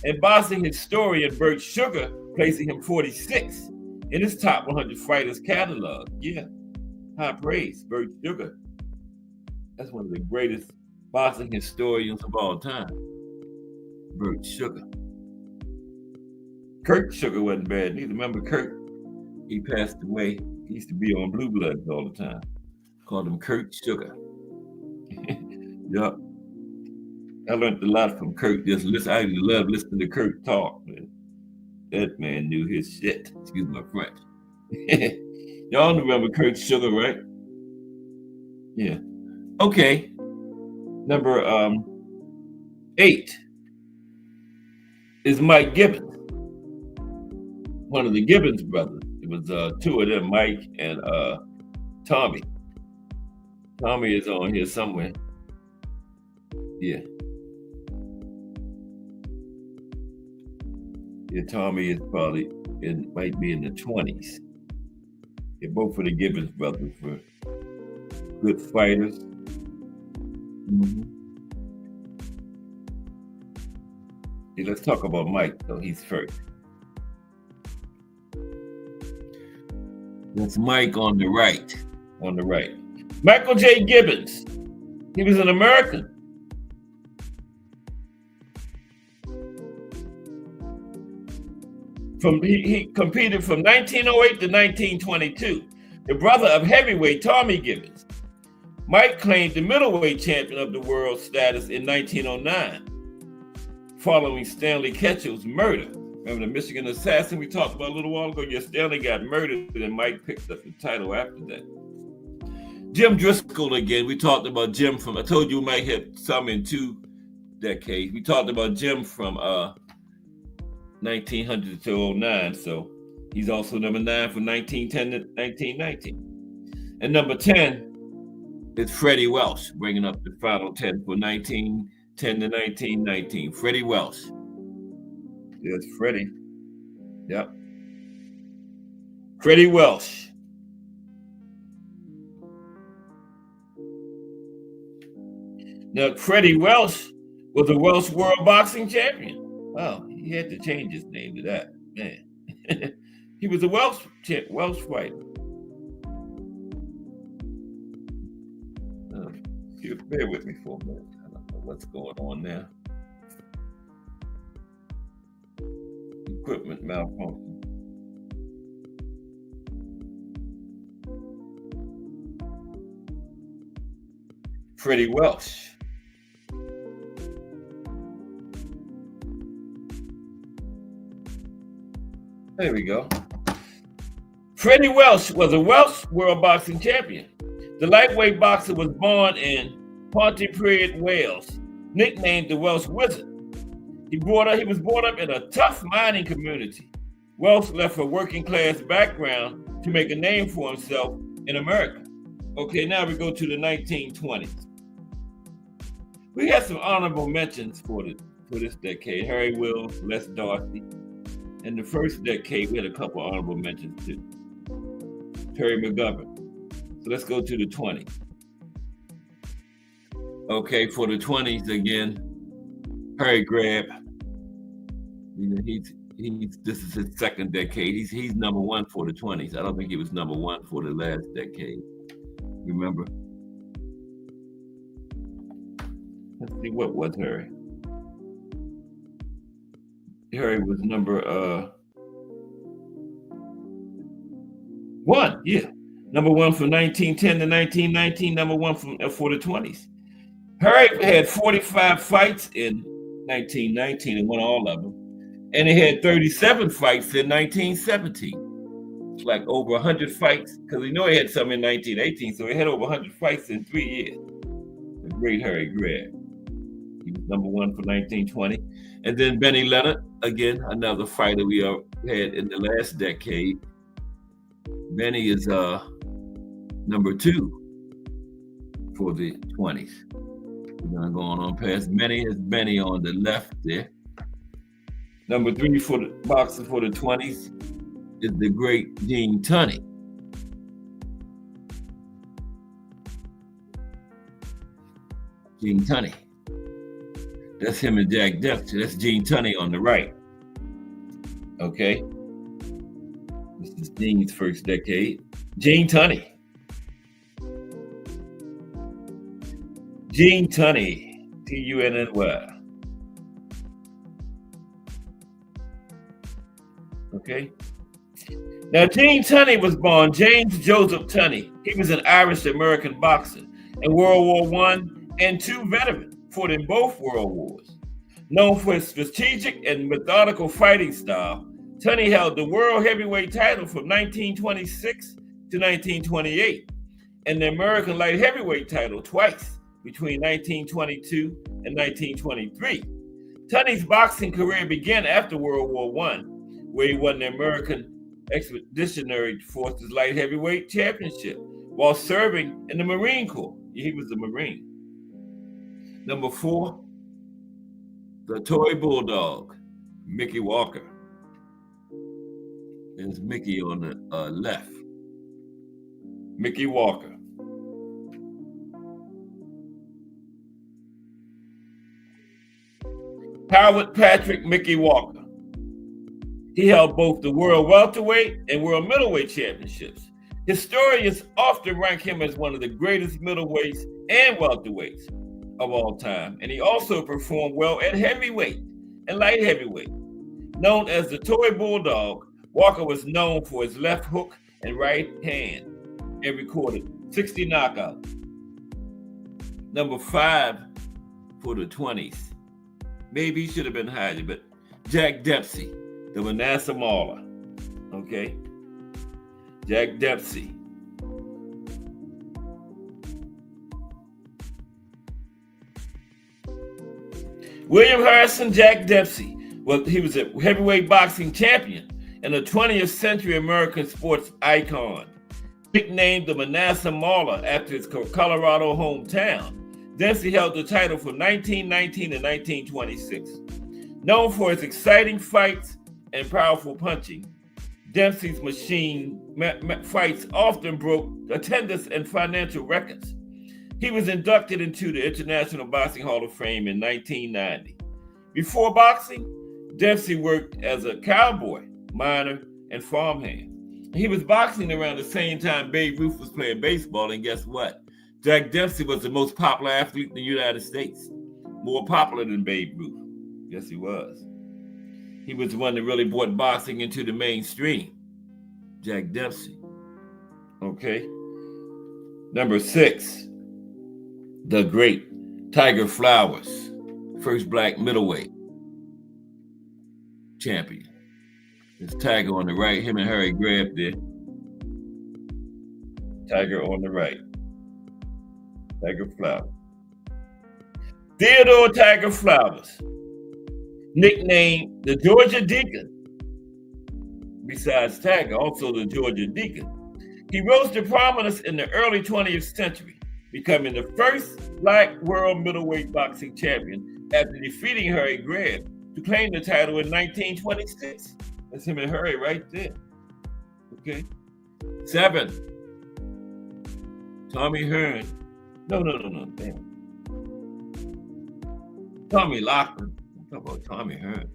and boxing historian Bert Sugar placing him 46 in his top 100 fighters catalog. Yeah, high praise, Bert Sugar. That's one of the greatest boxing historians of all time, Bert Sugar. Kurt Sugar wasn't bad neither. Remember Kurt? He passed away. He used to be on Blue Bloods all the time. Called him Kurt Sugar. Yup. I learned a lot from Kurt. Just listen. I love listening to Kurt talk, man. That man knew his shit. Excuse my French. Y'all remember Kurt Sugar, right? Yeah. Okay. Number 8 is Mike Gibbons. One of the Gibbons brothers. It was 2 of them, Mike and Tommy. Tommy is on here somewhere. Yeah. Yeah, Tommy is probably might be in the 20s. Yeah, both of the Gibbons brothers were good fighters. Mm-hmm. Yeah, let's talk about Mike, though. He's first. That's Mike on the right. On the right. Michael J. Gibbons. He was an American. He competed from 1908 to 1922. The brother of heavyweight Tommy Gibbons. Mike claimed the middleweight champion of the world status in 1909, following Stanley Ketchell's murder. Remember the Michigan assassin we talked about a little while ago? Yeah, Stanley got murdered and Mike picked up the title after that. Jim Driscoll again. We talked about Jim I told you we might hit some in 2 decades. We talked about Jim from 1900 to 09. So he's also number 9 from 1910 to 1919. And number 10 is Freddie Welsh, bringing up the final 10 for 1910 to 1919. Freddie Welsh. There's Freddie. Yep. Freddie Welsh. Now, Freddie Welsh was a Welsh World Boxing Champion. Wow, he had to change his name to that, man. He was a Welsh fighter. Bear with me for a minute. I don't know what's going on there. Equipment malfunction. Freddie Welsh. There we go. Freddie Welsh was a Welsh World Boxing Champion. The lightweight boxer was born in Pontypridd, Wales, nicknamed the Welsh Wizard. He was brought up in a tough mining community. Welsh left a working class background to make a name for himself in America. Okay, now we go to the 1920s. We had some honorable mentions for this decade. Harry Wills, Les Darcy. In the first decade, we had a couple honorable mentions too. Terry McGovern. So let's go to the 20s. Okay, for the 20s again, Harry Grab. This is his second decade. He's number one for the 20s. I don't think he was number one for the last decade. Remember? Let's see, what was Harry? Harry was number one, yeah. Number one from 1910 to 1919, number one for the 20s. Harry had 45 fights in 1919 and won all of them. And he had 37 fights in 1917. It's like over 100 fights, because he had some in 1918, so he had over 100 fights in 3 years. The great Harry Greb. He was number one for 1920. And then Benny Leonard, again, another fighter we had in the last decade. Benny is number two for the 20s. We're going to go on past Benny. Is Benny on the left there. Number three for the boxer for the 20s is the great Gene Tunney. Gene Tunney. That's him and Jack Dempsey. That's Gene Tunney on the right. Okay. This is Gene's first decade. Gene Tunney. Gene Tunney. T-U-N-N-Y. Okay. Now, Gene Tunney was born James Joseph Tunney. He was an Irish-American boxer in World War I and II veteran, fought in both World Wars. Known for his strategic and methodical fighting style, Tunney held the world heavyweight title from 1926 to 1928 and the American light heavyweight title twice between 1922 and 1923. Tunney's boxing career began after World War I, where he won the American Expeditionary Forces Light Heavyweight Championship while serving in the Marine Corps. He was a Marine. Number four, the toy bulldog, Mickey Walker. There's Mickey on the left. Mickey Walker. Howard Patrick Mickey Walker. He held both the world welterweight and world middleweight championships. Historians often rank him as one of the greatest middleweights and welterweights of all time, and he also performed well at heavyweight and light heavyweight. Known as the Toy Bulldog, Walker was known for his left hook and right hand and recorded 60 knockouts. Number five for the 20s. Maybe he should have been higher, but Jack Dempsey, the Manasseh Mauler. Okay? Jack Dempsey. William Harrison Jack Dempsey. Well, he was a heavyweight boxing champion and a 20th century American sports icon. Nicknamed the Manasseh Mauler after his Colorado hometown, Dempsey held the title from 1919 to 1926. Known for his exciting fights and powerful punching, Dempsey's machine fights often broke attendance and financial records. He was inducted into the International Boxing Hall of Fame in 1990. Before boxing, Dempsey worked as a cowboy, miner, and farmhand. He was boxing around the same time Babe Ruth was playing baseball, and guess what? Jack Dempsey was the most popular athlete in the United States, more popular than Babe Ruth. Yes, he was. He was the one that really brought boxing into the mainstream, Jack Dempsey. Okay. Number six, the great Tiger Flowers, first black middleweight champion. There's Tiger on the right, him and Harry Greb there. Tiger on the right. Tiger Flowers. Theodore Tiger Flowers, nicknamed the Georgia Deacon. Besides Tiger, also the Georgia Deacon. He rose to prominence in the early 20th century, becoming the first black world middleweight boxing champion after defeating Harry Greb to claim the title in 1926. That's him and Harry right there. Okay. 7. Tommy Hearn. No, damn. Tommy Loughlin. I'm talking about Tommy Hearn.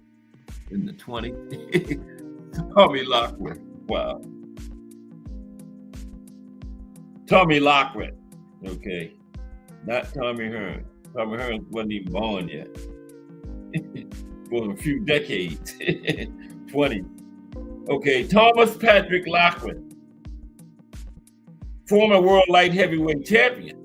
in the 20s. Tommy Lockwood. Wow. Tommy Lockwood. Okay. Not Tommy Hearns. Tommy Hearns wasn't even born yet. For a few decades. 20. Okay. Thomas Patrick Lockwood. Former world light heavyweight champion.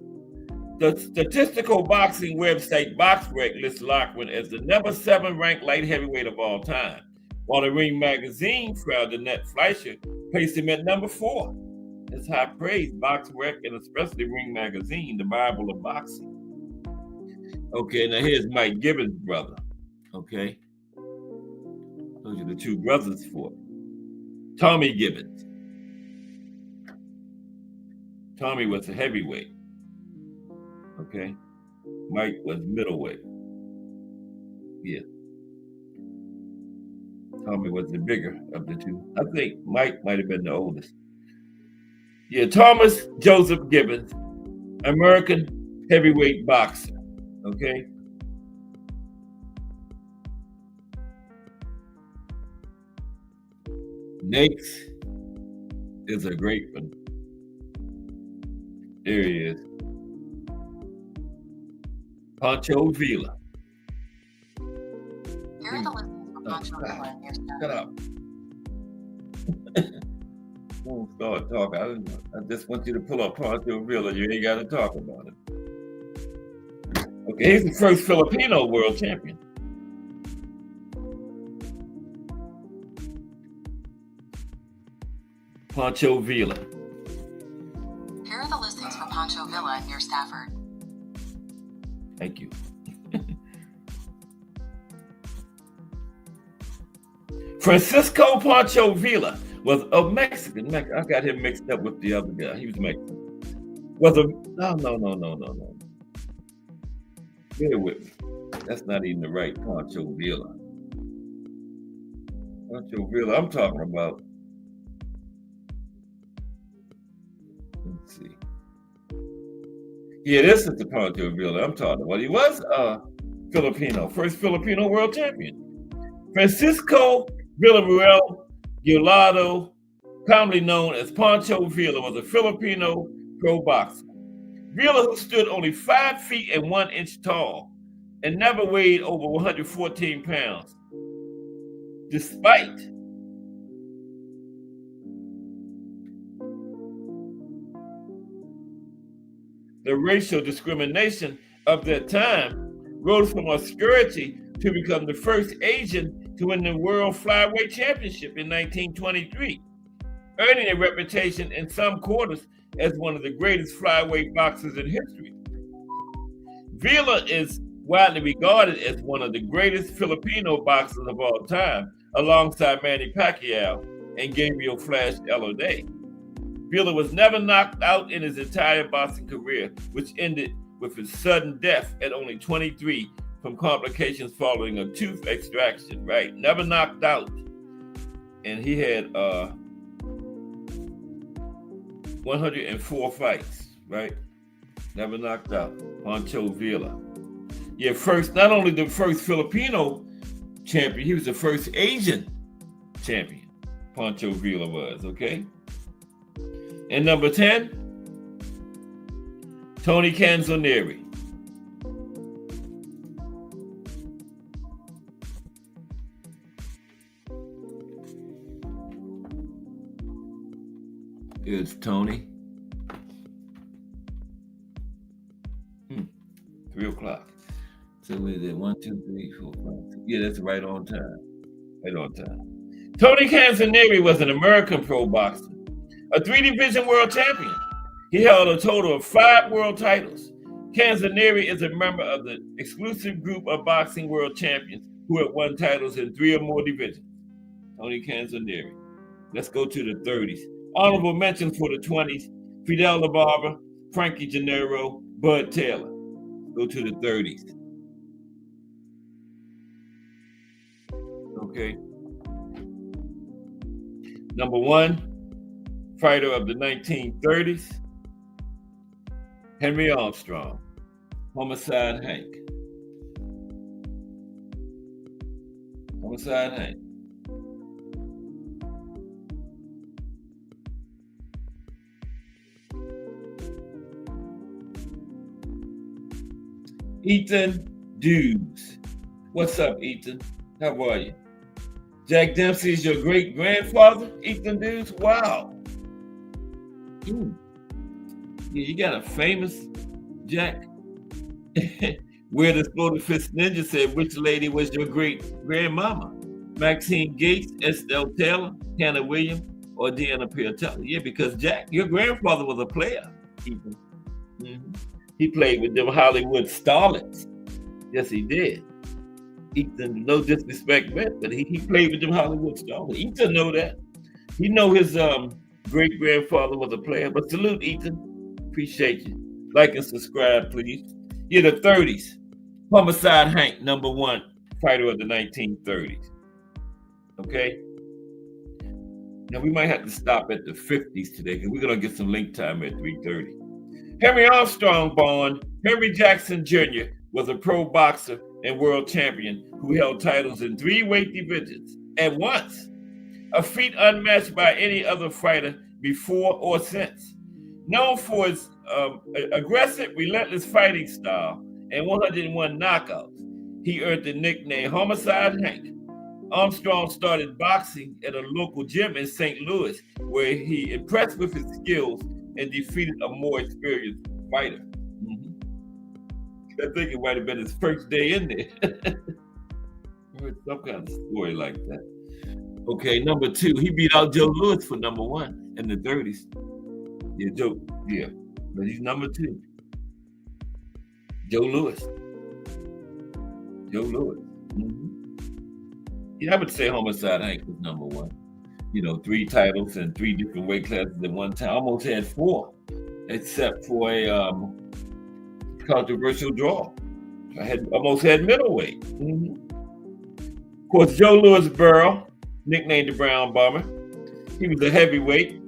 The statistical boxing website BOXERS lists Lockwood as the number 7 ranked light heavyweight of all time, while the Ring magazine founder Ned Fleischer placed him at number 4. That's high praise, BOXERS and especially Ring magazine, the Bible of boxing. Okay, now here's Mike Gibbons' brother. Okay, those are the two brothers for it. Tommy Gibbons. Tommy was a heavyweight. Okay, Mike was middleweight. Yeah, Tommy was the bigger of the two. I think Mike might have been the oldest. Yeah, Thomas Joseph Gibbons, American heavyweight boxer. Okay. Next is a great one. There he is. Pancho Villa. Here are the listings for Pancho Villa in your Shut up. Don't start talking. I just want you to pull up Pancho Villa. You ain't got to talk about it. Okay, he's the first Filipino world champion. Pancho Villa. Here are the listings for Pancho Villa near Stafford. Thank you. Francisco Pancho Villa was a Mexican. I got him mixed up with the other guy. He was Mexican. No. Bear with me. That's not even the right Pancho Villa. Pancho Villa, I'm talking about. Let's see. Yeah, this is the Pancho Villa I'm talking about. He was Filipino, first Filipino world champion. Francisco Villaruel Guilado, commonly known as Pancho Villa, was a Filipino pro boxer. Villa, who stood only 5 feet and 1 inch tall and never weighed over 114 pounds, despite the racial discrimination of that time, rose from obscurity to become the first Asian to win the World Flyweight Championship in 1923, earning a reputation in some quarters as one of the greatest flyweight boxers in history. Villa is widely regarded as one of the greatest Filipino boxers of all time, alongside Manny Pacquiao and Gabriel Flash Elodie. Villa was never knocked out in his entire boxing career, which ended with his sudden death at only 23 from complications following a tooth extraction, right? Never knocked out. And he had 104 fights, right? Never knocked out. Pancho Villa. Yeah, not only the first Filipino champion, he was the first Asian champion. Pancho Villa was, okay? And number 10, Tony Canzonieri. Here's Tony. 3 o'clock. So what is it? 1, 2, 3, 4, 5, 6. Yeah, that's right on time. Right on time. Tony Canzonieri was an American pro boxer, a 3-division world champion. He held a total of 5 world titles. Canzonieri is a member of the exclusive group of boxing world champions who have won titles in 3 or more divisions. Tony Canzonieri. Let's go to the 30s. Honorable mentions for the 20s: Fidel LaBarba, Frankie Gennaro, Bud Taylor. Go to the 30s. Okay. Number 1, fighter of the 1930s, Henry Armstrong, Homicide Hank. Homicide Hank. Ethan Dews. What's up, Ethan? How are you? Jack Dempsey is your great grandfather, Ethan Dews? Wow. Ooh. Yeah, you got a famous Jack. Where the Exploded Fist Ninja said, which lady was your great grandmama? Maxine Gates, Estelle Taylor, Hannah Williams, or Deanna Piatella? Yeah, because Jack, your grandfather was a player, Ethan. Mm-hmm. He played with them Hollywood starlets. Yes, he did. Ethan, no disrespect, man, but he played with them Hollywood starlets. Ethan know that. He know his great grandfather was a player. But salute, Ethan. Appreciate you. Like and subscribe, please. Yeah, the 30s. Homicide Hank, number one fighter of the 1930s. Okay. Now we might have to stop at the 50s today because we're gonna get some link time at 3:30. Henry Armstrong born Henry Jackson Jr. was a pro boxer and world champion who held titles in 3 weight divisions at once, a feat unmatched by any other fighter before or since. Known for his aggressive, relentless fighting style and 101 knockouts, he earned the nickname Homicide Hank. Armstrong started boxing at a local gym in St. Louis, where he impressed with his skills and defeated a more experienced fighter. Mm-hmm. I think it might have been his first day in there. Some kind of story like that. Okay, number 2, he beat out Joe Louis for number 1 in the 30s. Yeah, Joe, yeah, but he's number 2. Joe Louis. Joe Louis. Mm-hmm. Yeah, I would say Homicide Hank was number 1. 3 titles and 3 different weight classes at one time. Almost had 4, except for a controversial draw. I almost had middleweight. Mm-hmm. Of course, Joe Louis Burrell, nicknamed the Brown Bomber. He was a heavyweight.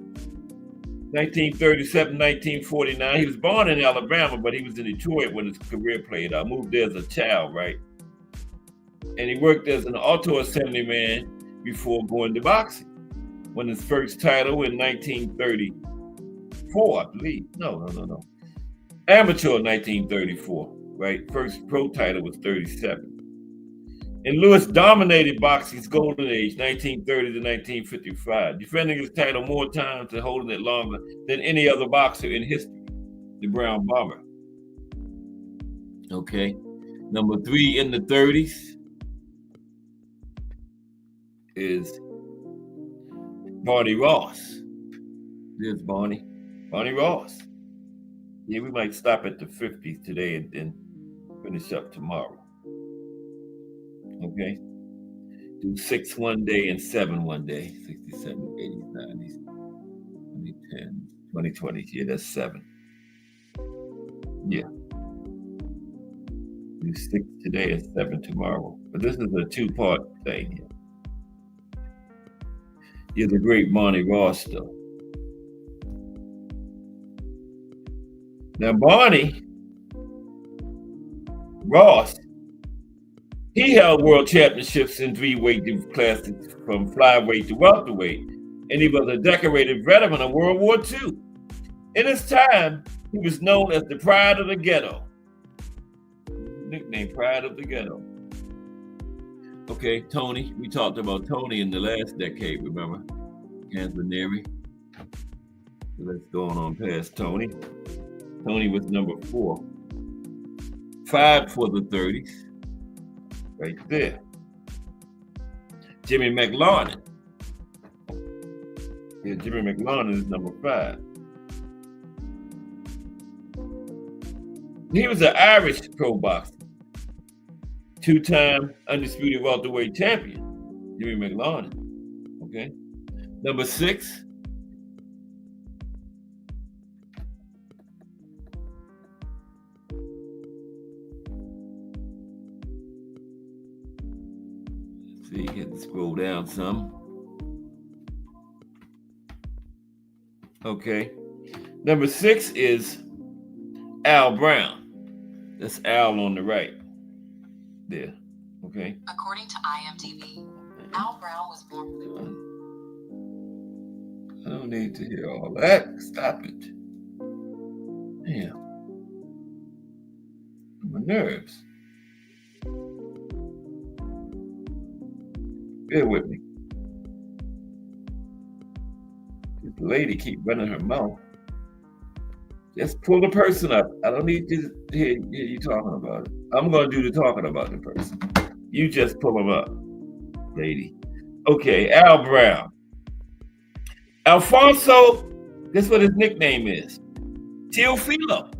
1937, 1949. He was born in Alabama, but he was in Detroit when his career played out. Moved there as a child, right? And he worked as an auto assemblyman before going to boxing. Won his first title in 1934, I believe. No. Amateur in 1934, right? First pro title was 37. And Lewis dominated boxing's golden age, 1930 to 1955, defending his title more times and holding it longer than any other boxer in history, the Brown Bomber. Okay, number 3 in the 30s is Barney Ross. There's Barney Ross. Yeah, we might stop at the 50s today and then finish up tomorrow. Okay, do 6 one day and 7 one day, 67, 80s, 90s, 2010, 2020. Yeah, that's 7. Yeah, do 6 today and 7 tomorrow. But this is a 2-part thing here. You're the great Barney Ross, though. Now, Barney Ross, he held world championships in 3 weight classes from flyweight to welterweight, and he was a decorated veteran of World War II. In his time, he was known as the Pride of the Ghetto. Nickname Pride of the Ghetto. Okay, Tony. We talked about Tony in the last decade, remember? Canzoneri. So let's go on past Tony. Tony was number 4. 5 for the 30s. Right there. Jimmy McLaurin. Yeah, Jimmy McLaurin is number 5. He was an Irish pro boxer. 2-time undisputed welterweight champion. Jimmy McLaurin. Okay. Number 6. See, you can scroll down some. Okay. Number 6 is Al Brown. That's Al on the right. There. Okay. According to IMDb, Al Brown was born. I don't need to hear all that. Stop it. Damn. My nerves. Bear with me. This lady keep running her mouth. Just pull the person up. I don't need to hear you talking about it. I'm going to do the talking about the person. You just pull them up, lady. Okay, Al Brown. Alfonso, guess what his nickname is? Teofilo.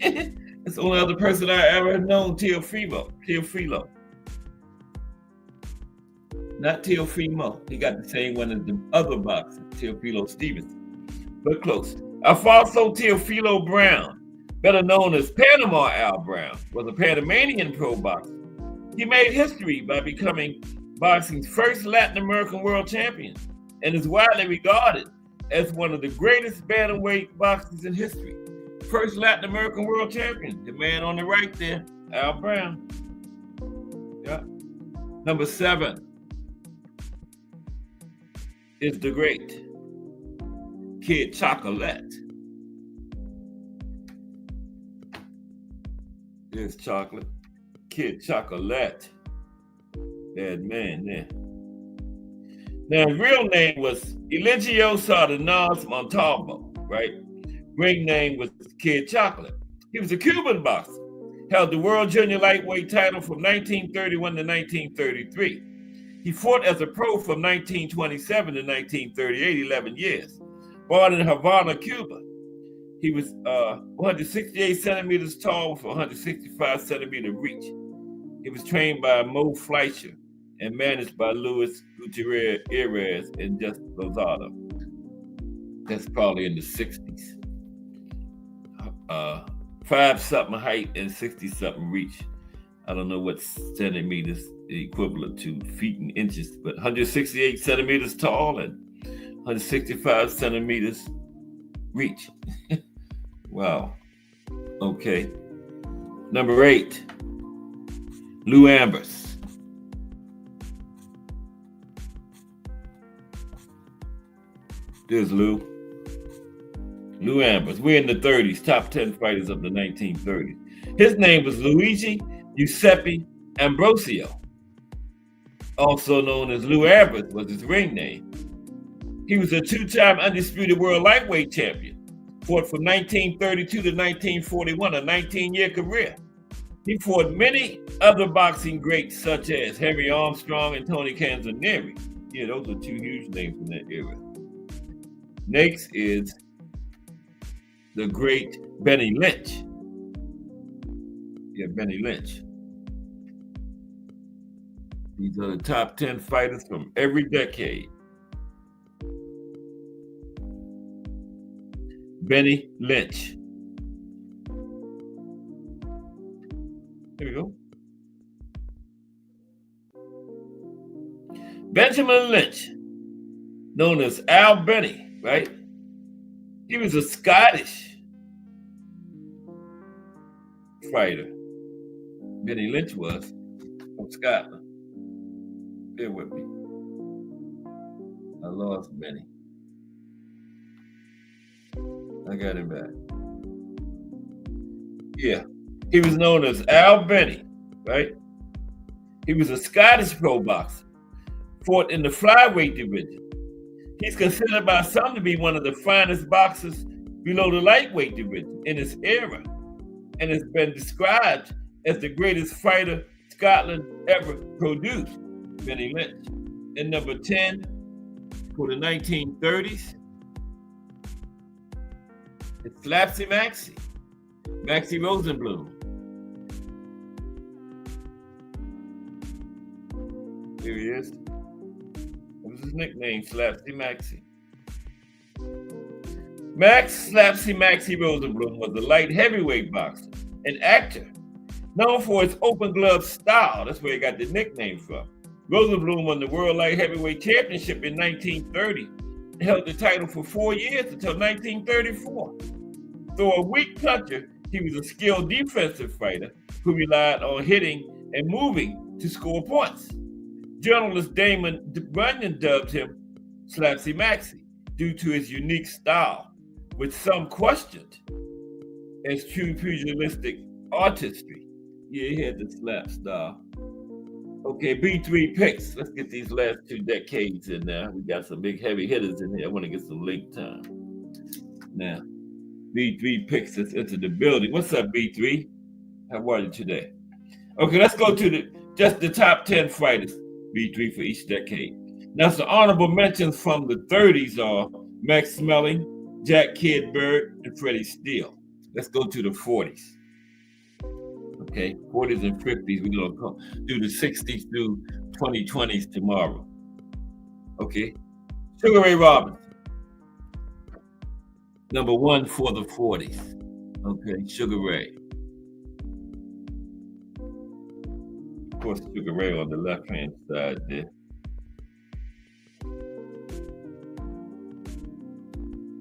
That's the only other person I ever known, Teofilo. Teofilo. Not Teofimo. He got the same one as the other boxer, Teofilo Stevenson. But close. Alfonso Teofilo Brown, better known as Panama Al Brown, was a Panamanian pro boxer. He made history by becoming boxing's first Latin American world champion and is widely regarded as one of the greatest bantamweight boxers in history. First Latin American world champion, the man on the right there, Al Brown. Yeah. Number 7 is the great Kid Chocolate. There's Chocolate. Kid Chocolate. That man there. Now, his real name was Eligio Sardinas Montalvo, right? Ring name was Kid Chocolate. He was a Cuban boxer. Held the world junior lightweight title from 1931 to 1933. He fought as a pro from 1927 to 1938, 11 years. Born in Havana, Cuba. He was 168 centimeters tall with 165 centimeter reach. He was trained by Mo Fleischer and managed by Luis Gutierrez and Just Lozada. That's probably in the 60s. 5-something height and 60-something reach. I don't know what centimeters equivalent to feet and inches, but 168 centimeters tall and 165 centimeters reach. Wow. Okay. Number 8, Lou Ambers. There's Lou. Lou Ambers. We're in the 30s, top 10 fighters of the 1930s. His name was Luigi Giuseppe Ambrosio. Also known as Lou Ambers was his ring name. He was a 2-time undisputed world lightweight champion. Fought from 1932 to 1941, a 19-year career. He fought many other boxing greats such as Henry Armstrong and Tony Canzonieri. Yeah, those are 2 huge names in that era. Next is the great Benny Lynch. Yeah, Benny Lynch. These are the top 10 fighters from every decade. Benny Lynch. Here we go. Benjamin Lynch, known as Al Benny, right? He was a Scottish fighter. Benny Lynch was from Scotland. Bear with me. I lost Benny. I got him back. Yeah. He was known as Al Benny, right? He was a Scottish pro boxer. Fought in the flyweight division. He's considered by some to be one of the finest boxers below the lightweight division in his era, and has been described as the greatest fighter Scotland ever produced, Benny Lynch. And number 10 for the 1930s, it's Slapsy Maxie, Maxie Rosenblum. Here he is. What was his nickname? Slapsy Maxie. Max Slapsy Maxie Rosenblum was a light heavyweight boxer and actor, known for his open glove style. That's where he got the nickname from. Rosenblum won the World Light Heavyweight Championship in 1930 and held the title for 4 years until 1934. Though a weak puncher, he was a skilled defensive fighter who relied on hitting and moving to score points. Journalist Damon Runyon dubbed him Slapsy Maxie due to his unique style, which some questioned as true pugilistic artistry. Yeah, he had the slap style. Okay, B3 picks. Let's get these last 2 decades in there. We got some big heavy hitters in here. I want to get some link time. Now, B3 picks us into the building. What's up, B3? How are you today? Okay, let's go to just the top 10 fighters, B3 for each decade. Now, some honorable mentions from the 30s are Max Smelling, Jack Kid Bird, and Freddie Steele. Let's go to the 40s. Okay, 40s and 50s. We're going to do the 60s through 2020s tomorrow. Okay, Sugar Ray Robinson, number 1 for the 40s. Okay, Sugar Ray. Of course, Sugar Ray on the left-hand side there.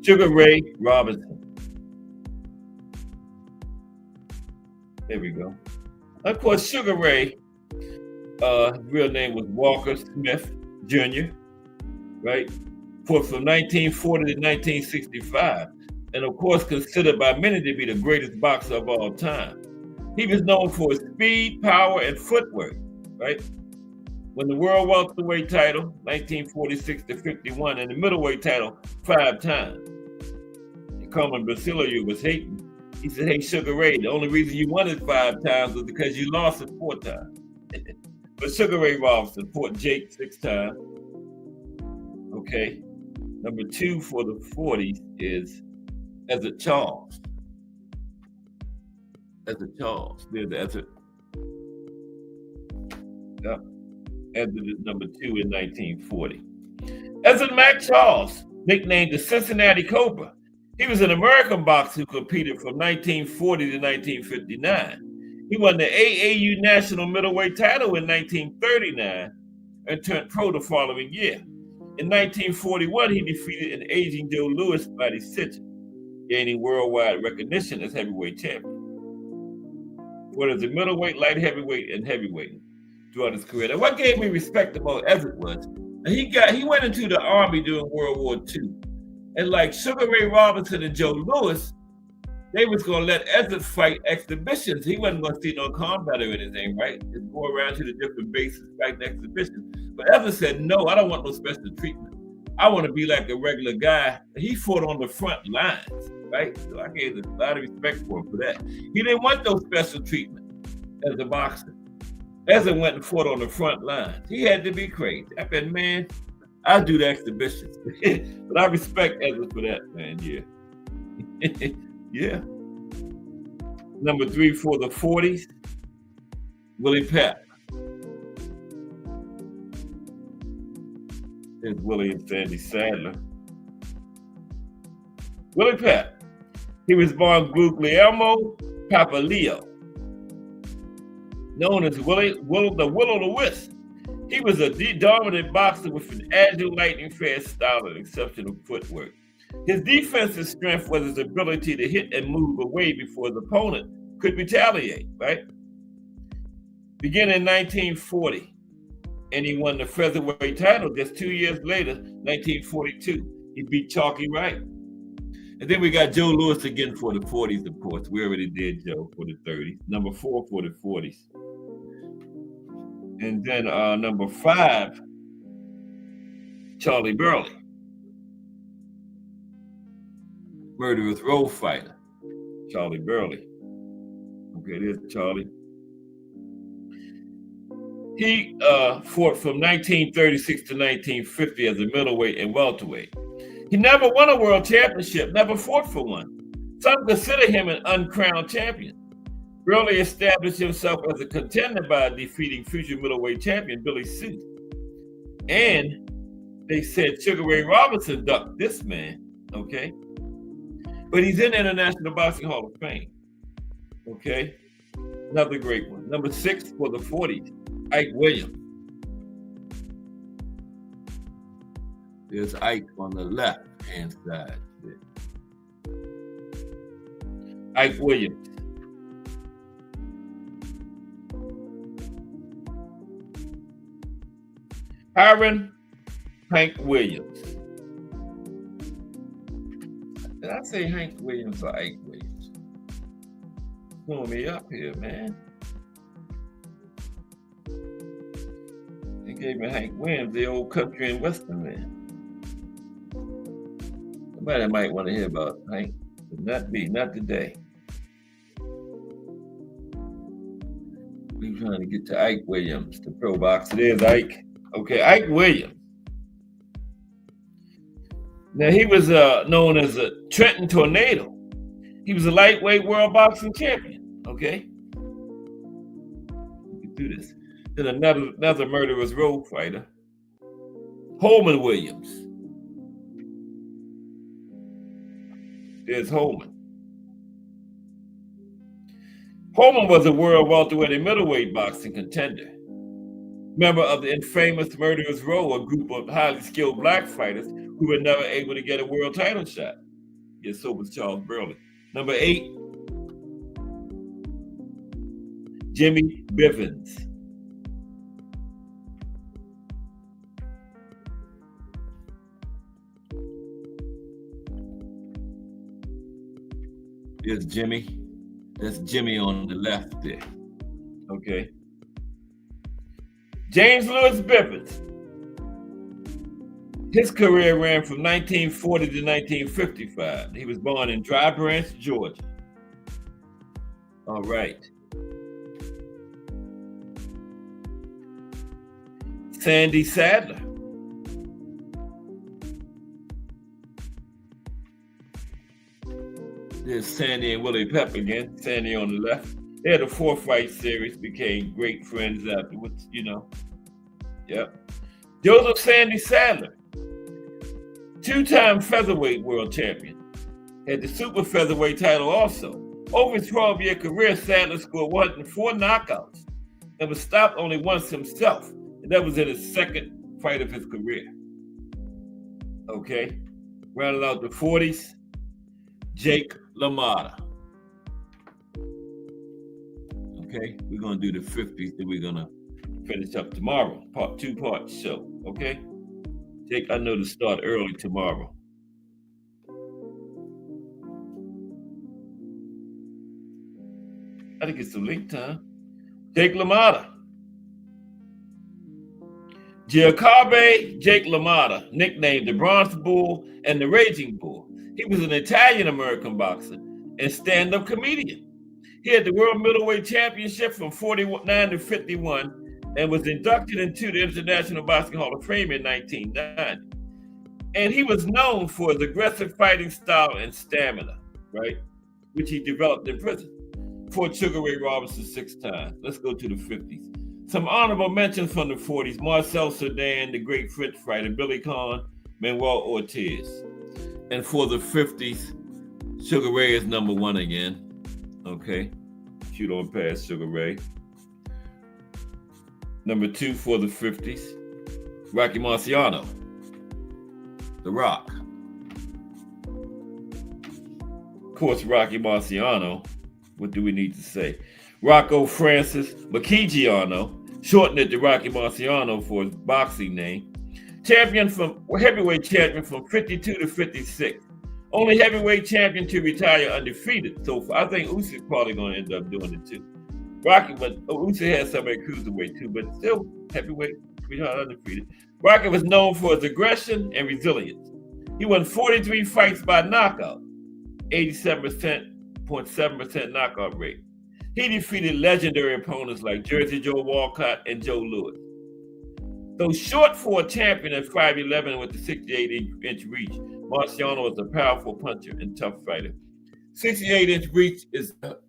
Sugar Ray Robinson. There we go. Of course, Sugar Ray, his real name was Walker Smith Jr., right? Fought from 1940 to 1965, and of course considered by many to be the greatest boxer of all time. He was known for his speed, power, and footwork, right? Won the world welterweight title, 1946 to 51, and the middleweight title 5 times. And Carmen Basilio was hating. He said, hey, Sugar Ray, the only reason you won it 5 times was because you lost it 4 times. But Sugar Ray Robinson fought Jake 6 times. Okay. Number 2 for the 40s is Ezzard Charles. Ezzard Charles. There's the Ezzard. Yep. Ezzard is number 2 in 1940. Ezzard Mac Charles, nicknamed the Cincinnati Cobra. He was an American boxer who competed from 1940 to 1959. He won the AAU National Middleweight title in 1939 and turned pro the following year. In 1941, he defeated an aging Joe Louis by decision, gaining worldwide recognition as heavyweight champion. What is the middleweight, light heavyweight, and heavyweight throughout his career. And what gave me respect about Ezzard was he went into the Army during World War II. And like Sugar Ray Robinson and Joe Louis, they was gonna let Ezzard fight exhibitions. He wasn't gonna see no combat or anything, right? Just go around to the different bases fighting exhibitions. But Ezzard said, no, I don't want no special treatment. I want to be like a regular guy. He fought on the front lines, right? So I gave a lot of respect for him for that. He didn't want no special treatment as a boxer. Ezzard went and fought on the front lines. He had to be crazy. I said, man, I do the exhibitions. But I respect Ezzard for that, man, yeah. Yeah. Number 3 for the 40s, Willie Pep. There's Willie and Sandy Sadler. Willie Pep. He was born Guglielmo Papaleo, known as the Will-O-the-Wisp. He was a dominant boxer with an agile, lightning-fast style and exceptional footwork. His defensive strength was his ability to hit and move away before his opponent could retaliate, right? Beginning in 1940, and he won the featherweight title just 2 years later, 1942. He beat Chalky Wright. And then we got Joe Louis again for the 40s, of course. We already did Joe for the 30s. Number 4 for the 40s. And then number 5, Charlie Burley. Murderous Road Fighter, Charlie Burley. Okay, there's Charlie. He fought from 1936 to 1950 as a middleweight and welterweight. He never won a world championship, never fought for one. Some consider him an uncrowned champion. Burley established himself as a contender by defeating future middleweight champion Billy Sue. And they said Sugar Ray Robinson ducked this man, okay? But he's in the International Boxing Hall of Fame, okay? Another great one. Number 6 for the 40s, Ike Williams. There's Ike on the left-hand side there. Ike Williams. Hiram Hank Williams. Did I say Hank Williams or Ike Williams? Pulling me up here, man. They gave me Hank Williams, the old country and western man. Somebody might want to hear about Hank, but not today. We're trying to get to Ike Williams, the pro boxer. There's Ike. Okay, Ike Williams. Now, he was known as a Trenton Tornado. He was a lightweight world boxing champion. Okay? We can do this. Then another murderous road fighter, Holman Williams. There's Holman. Holman was a world welterweight and middleweight boxing contender. Member of the infamous Murderers Row, a group of highly skilled black fighters who were never able to get a world title shot. Yes, so was Charles Burley. Number 8, Jimmy Bivens. There's Jimmy. That's Jimmy on the left there. Okay. James Lewis Bivens. His career ran from 1940 to 1955. He was born in Dry Branch, Georgia. All right. Sandy Sadler. There's Sandy and Willie Pep again. Sandy on the left. They had a 4-fight series, became great friends afterwards, you know. Yep. Joseph Sandy Sadler, 2-time featherweight world champion. Had the super featherweight title also. Over his 12-year career, Sadler scored 104 knockouts and was stopped only once himself. And that was in his second fight of his career. Okay. Rounding out the 40s, Jake LaMotta. Okay, we're gonna do the 50s, then we're gonna finish up tomorrow. 2-part show. Okay, Jake, I know to start early tomorrow. I think it's some link time. Jake LaMotta. Giacobbe Jake LaMotta, nicknamed the Bronze Bull and the Raging Bull. He was an Italian-American boxer and stand-up comedian. He had the World Middleweight Championship from 49 to 51 and was inducted into the International Boxing Hall of Fame in 1990. And he was known for his aggressive fighting style and stamina, right? Which he developed in prison. Fought Sugar Ray Robinson 6 times. Let's go to the 50s. Some honorable mentions from the 40s: Marcel Cerdan, the great French fighter, Billy Conn, Manuel Ortiz. And for the 50s, Sugar Ray is number 1 again. Okay, shoot on past Sugar Ray. Number 2 for the 50s, Rocky Marciano, The Rock. Of course, Rocky Marciano, what do we need to say? Rocco Francis Macchigiano, shortened it to Rocky Marciano for his boxing name. Heavyweight champion from 52 to 56. Only heavyweight champion to retire undefeated. So I think Usyk probably going to end up doing it too. Usyk has some at cruiserweight too, but still heavyweight, retired undefeated. Rocky was known for his aggression and resilience. He won 43 fights by knockout, 87.7% knockout rate. He defeated legendary opponents like Jersey Joe Walcott and Joe Louis. Though short for a champion at 5'11" with the 68-inch reach, Marciano was a powerful puncher and tough fighter. 68-inch reach is the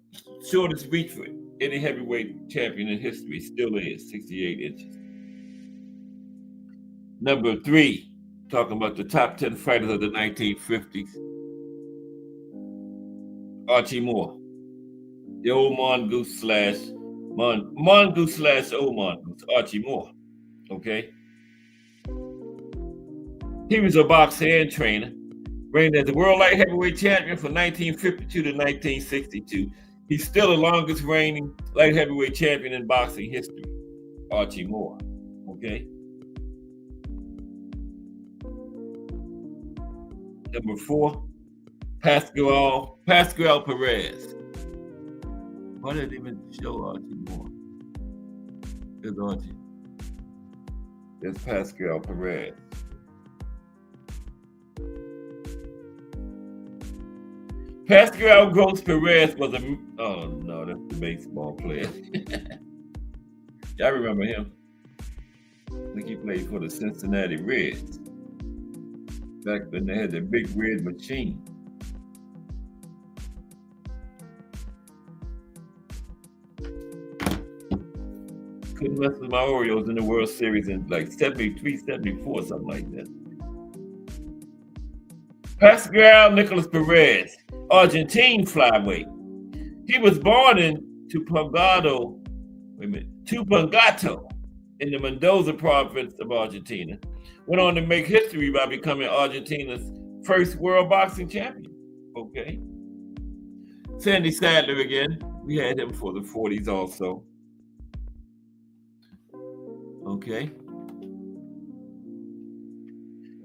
shortest reach for any heavyweight champion in history. Still is 68 inches. Number 3, talking about the top 10 fighters of the 1950s. Archie Moore, the old mongoose slash old mongoose, Archie Moore. Okay. He was a boxer and trainer, reigned as the world light heavyweight champion from 1952 to 1962. He's still the longest reigning light heavyweight champion in boxing history, Archie Moore. Okay. Number 4, Pascual Perez. Why did it even show Archie more? There's Archie. There's Pascual Perez. Pascual Gross Perez was oh no, that's the baseball player. Y'all remember him? I think he played for the Cincinnati Reds. Back when they had the big red machine. Couldn't mess with my Orioles in the World Series in like 73, 74, something like that. Pascual Nicolas Perez, Argentine flyweight. He was born in Tupungato in the Mendoza province of Argentina. Went on to make history by becoming Argentina's first world boxing champion. Okay. Sandy Sadler again. We had him for the 40s also. Okay.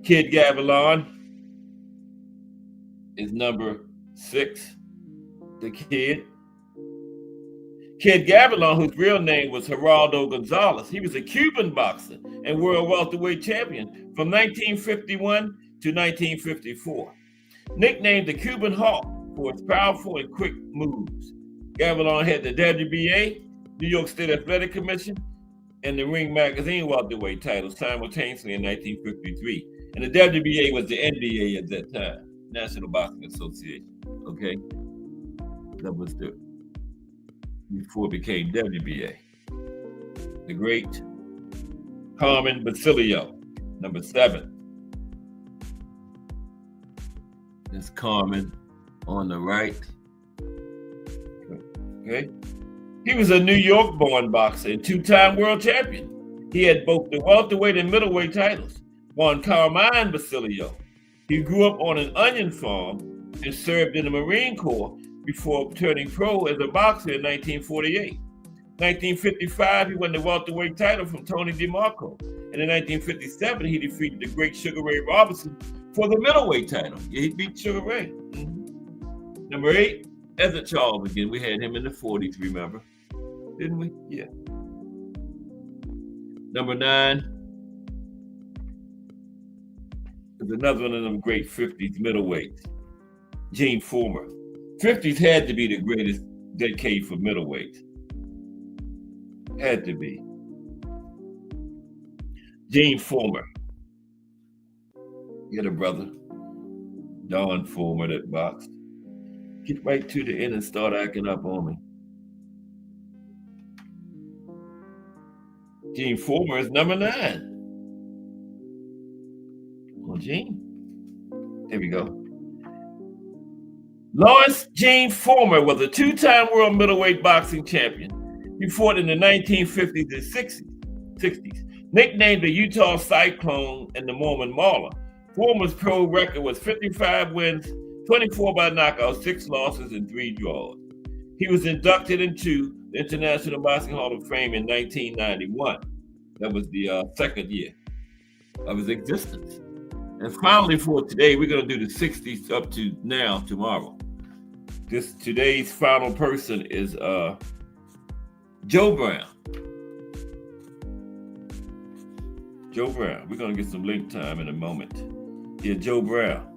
Kid Gavilan is number 6. The Kid. Kid Gavilan, whose real name was Geraldo Gonzalez, he was a Cuban boxer and world welterweight champion from 1951 to 1954. Nicknamed the Cuban Hawk for its powerful and quick moves. Gavilan had the WBA, New York State Athletic Commission, and the Ring Magazine welterweight titles simultaneously in 1953. And the WBA was the NBA at that time, National Boxing Association. Okay? That was before it became WBA. The great Carmen Basilio, number 7. That's Carmen on the right. Okay. He was a New York-born boxer and 2-time world champion. He had both the welterweight and middleweight titles. Juan Carmine Basilio. He grew up on an onion farm and served in the Marine Corps before turning pro as a boxer in 1948. 1955, he won the welterweight title from Tony DeMarco. And in 1957, he defeated the great Sugar Ray Robinson for the middleweight title. Yeah, he beat Sugar Ray. Mm-hmm. Number 8, Ezzard Charles again. We had him in the 40s, remember? Didn't we? Yeah. Number 9 is another one of them great 50s middleweights, Gene Fullmer. 50s had to be the greatest decade for middleweights. Had to be. Gene Fullmer. Get a brother, Don Fullmer, that boxed. Get right to the end and start acting up on me. Gene Fullmer is number 9. Well, Gene. There we go. Lawrence Gene Fullmer was a 2-time world middleweight boxing champion. He fought in the 1950s and 60s. Nicknamed the Utah Cyclone and the Mormon Mauler, Fullmer's pro record was 55 wins, 24 by knockout, 6 losses, and 3 draws. He was inducted into the International Boxing Hall of Fame in 1991. That was the second year of his existence. And finally, for today, we're going to do the 60s up to now, tomorrow. Today's final person is Joe Brown. Joe Brown. We're going to get some link time in a moment. Yeah, Joe Brown.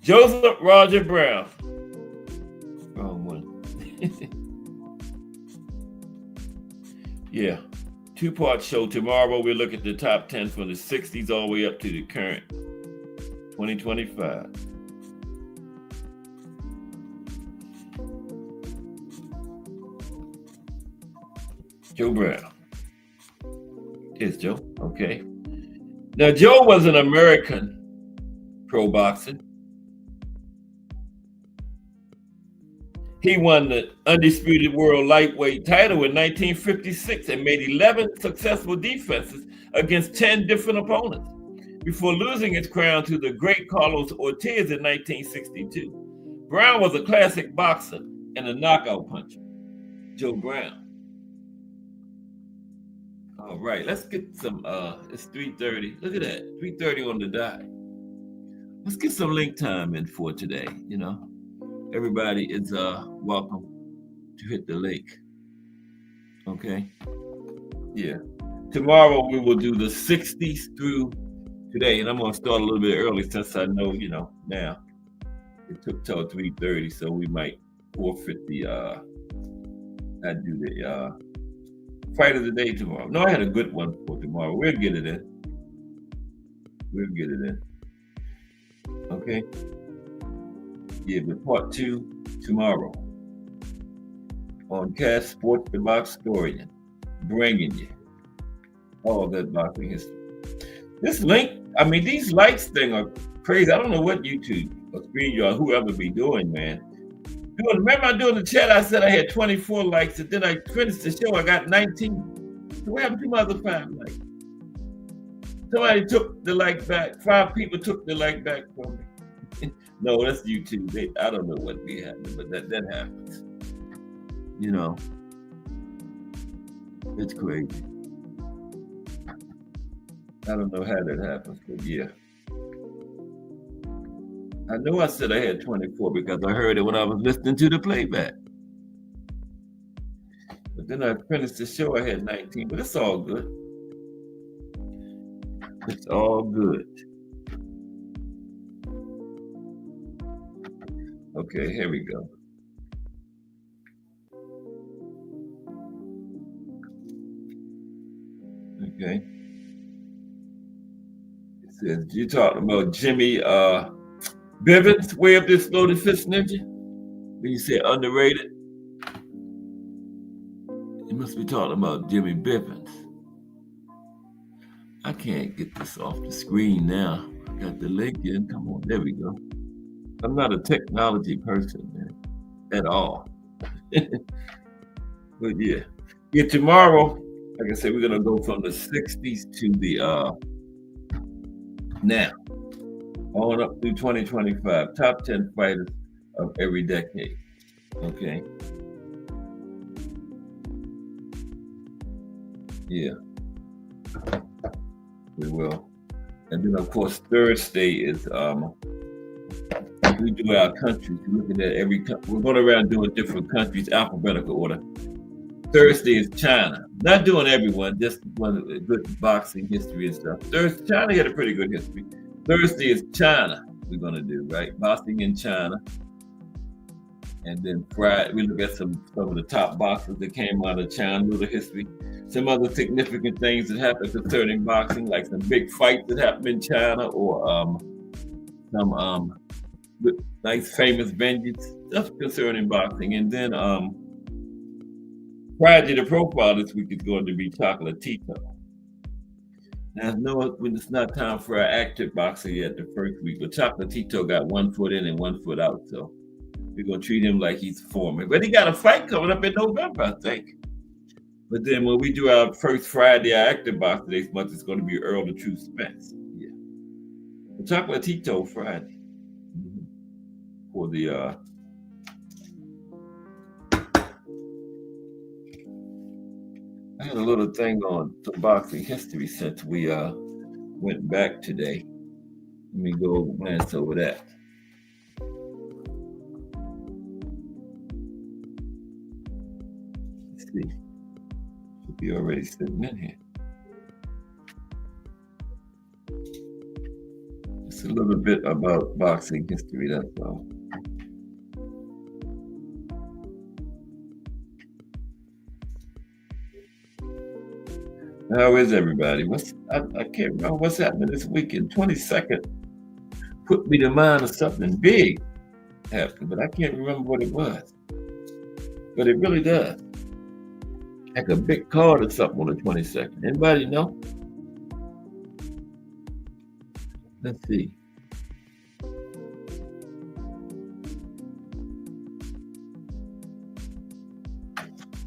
Joseph Roger Brown. Wrong one. Yeah. 2-part show. Tomorrow we'll look at the top 10 from the 60s all the way up to the current 2025. Joe Brown. Here's Joe. Okay. Now, Joe was an American pro boxer. He won the undisputed world lightweight title in 1956 and made 11 successful defenses against 10 different opponents before losing his crown to the great Carlos Ortiz in 1962. Brown was a classic boxer and a knockout puncher. Joe Brown. All right, let's get some, it's 3:30. Look at that, 3:30 on the dot. let's get some link time in for today. Everybody is welcome to hit the link. Okay. Yeah. Tomorrow we will do the 60s through today, and I'm gonna start a little bit early since I know, now it took till 3:30, so we might forfeit the I do the fight of the day tomorrow. No, I had a good one for tomorrow. We'll get it in. Okay. Yeah, but part 2 tomorrow on Cast Sports the Box Historian, bringing you all that boxing history. This link, these likes thing are crazy. I don't know what YouTube or StreamYard, whoever be doing, man. Remember I doing the chat, I said I had 24 likes, and then I finished the show, I got 19. So what happened to my other 5 likes? Somebody took the like back. 5 people took the like back from me. No, that's YouTube. I don't know what be happening, but that happens. It's crazy. I don't know how that happens, but yeah. I know I said I had 24 because I heard it when I was listening to the playback. But then I finished the show, I had 19, but it's all good. It's all good. Okay, here we go. Okay. It says, you talking about Jimmy Bivens, Way Up This Loaded Fist Ninja? When you say underrated? You must be talking about Jimmy Bivens. I can't get this off the screen now. Got the link in. Come on, there we go. I'm not a technology person, man, at all. But yeah. Yeah, tomorrow, like I said, we're gonna go from the 60s to the now, on up through 2025, top 10 fighters of every decade. Okay. Yeah. We will. And then of course Thursday is we do our countries. We're looking at every country. We're going around doing different countries, alphabetical order. Thursday is China. Not doing everyone, just one good boxing history and stuff. China had a pretty good history. Thursday is China we're going to do, right? Boxing in China. And then Friday, we look at some of the top boxers that came out of China, little history. Some other significant things that happened concerning boxing, like some big fights that happened in China, or some nice famous venues, stuff concerning boxing. And then Friday, the profile this week is going to be Chocolatito. Now, no, it's not time for our active boxer yet the first week, but Chocolatito got 1 foot in and 1 foot out, so we're going to treat him like he's a foreman. But he got a fight coming up in November, I think. But then when we do our first Friday, our active boxer this month, it's going to be Earl the True Spence. Yeah. But Chocolatito Friday. For the I had a little thing on some boxing history since we went back today. Let me go glance over that. Let's see. Should be already sitting in here. Just a little bit about boxing history, that's all. How is everybody? I can't remember what's happening this weekend. 22nd put me to mind of something big happened, but I can't remember what it was. But it really does. Like a big card or something on the 22nd. Anybody know? Let's see.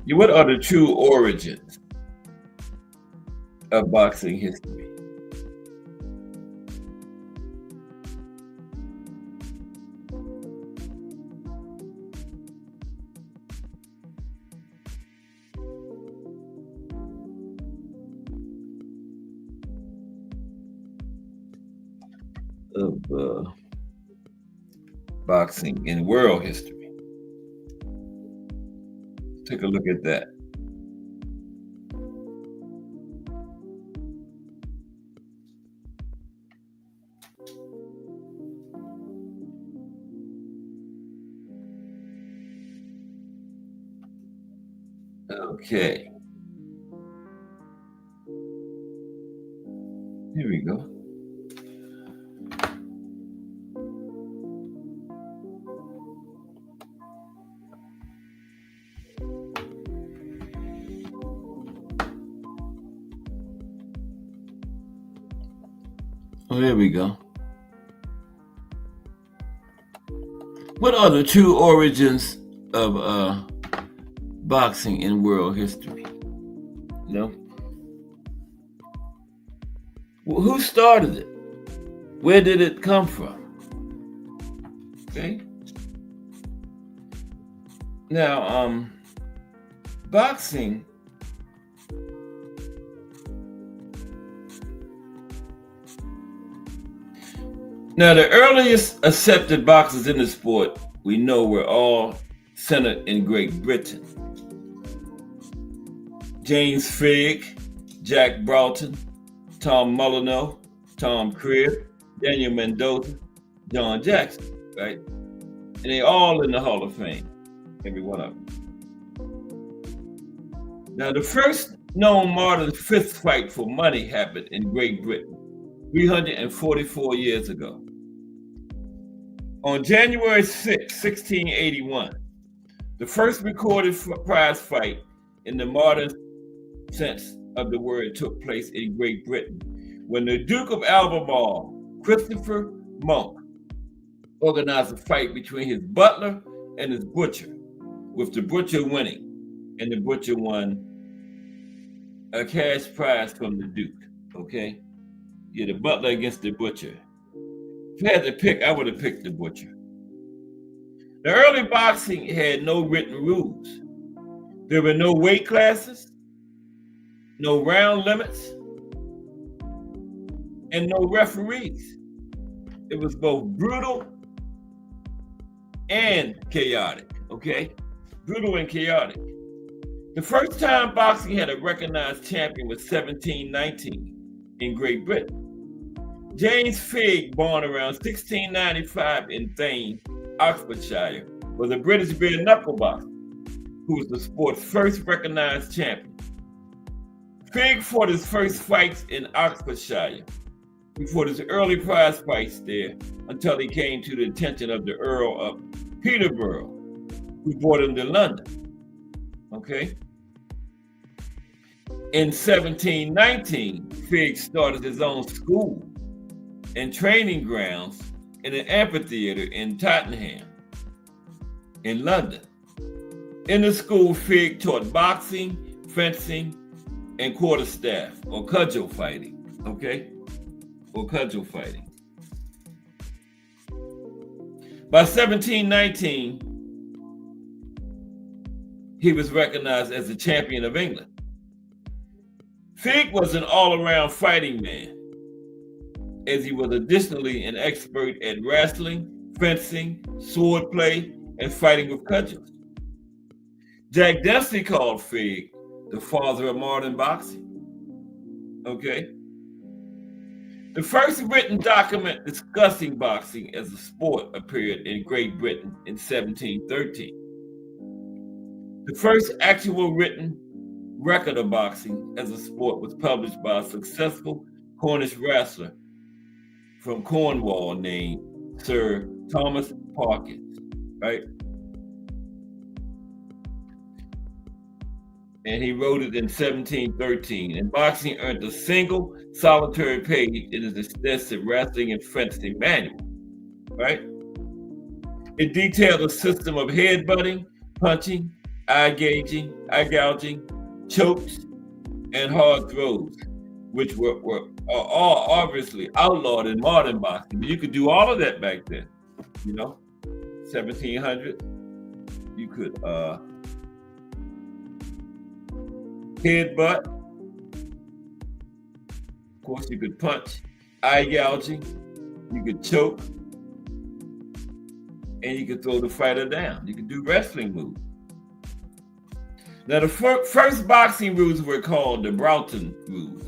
What are the true origins of boxing history? Of boxing in world history. Take a look at that. Okay. Here we go. Oh, there we go. What are the true origins of boxing in world history? You know? Well, who started it? Where did it come from? Okay. Now, boxing Now, the earliest accepted boxers in the sport we know were all centered in Great Britain. James Figg, Jack Broughton, Tom Molyneux, Tom Cribb, Daniel Mendoza, John Jackson, right? And they all in the Hall of Fame, every one of them. Now, the first known modern fist fight for money happened in Great Britain 344 years ago. On January 6, 1681, the first recorded prize fight in the modern sense of the word took place in Great Britain when the Duke of Albemarle, Christopher Monk, organized a fight between his butler and his butcher, with the butcher winning, and the butcher won a cash prize from the Duke, okay? Yeah, the butler against the butcher. If I had to pick, I would have picked the butcher. The early boxing had no written rules. There were no weight classes, no round limits, and no referees. It was both brutal and chaotic, okay? Brutal and chaotic. The first time boxing had a recognized champion was 1719 in Great Britain. James Figg, born around 1695 in Thane, Oxfordshire, was a British bare knuckle boxer who was the sport's first recognized champion. Figg fought his first fights in Oxfordshire. He fought his early prize fights there until he came to the attention of the Earl of Peterborough, who brought him to London. Okay? In 1719, Figg started his own school and training grounds in an amphitheater in Tottenham, in London. In the school, Figg taught boxing, fencing, and quarterstaff, or cudgel fighting, okay? Or cudgel fighting. By 1719, he was recognized as the champion of England. Figg was an all-around fighting man, as he was additionally an expert at wrestling, fencing, swordplay, and fighting with cudgels. Jack Dempsey called Figg the father of modern boxing. Okay? The first written document discussing boxing as a sport appeared in Great Britain in 1713. The first actual written record of boxing as a sport was published by a successful Cornish wrestler from Cornwall named Sir Thomas Parkins, right? And he wrote it in 1713. And boxing earned a single solitary page in his extensive wrestling and fencing manual, right? It detailed a system of headbutting, punching, eye gouging, chokes, and hard throws, which were all obviously outlawed in modern boxing. But you could do all of that back then, you know, 1700. You could headbutt. Of course, you could punch, eye gouging, you could choke, and you could throw the fighter down. You could do wrestling moves. Now, the first boxing rules were called the Broughton rules.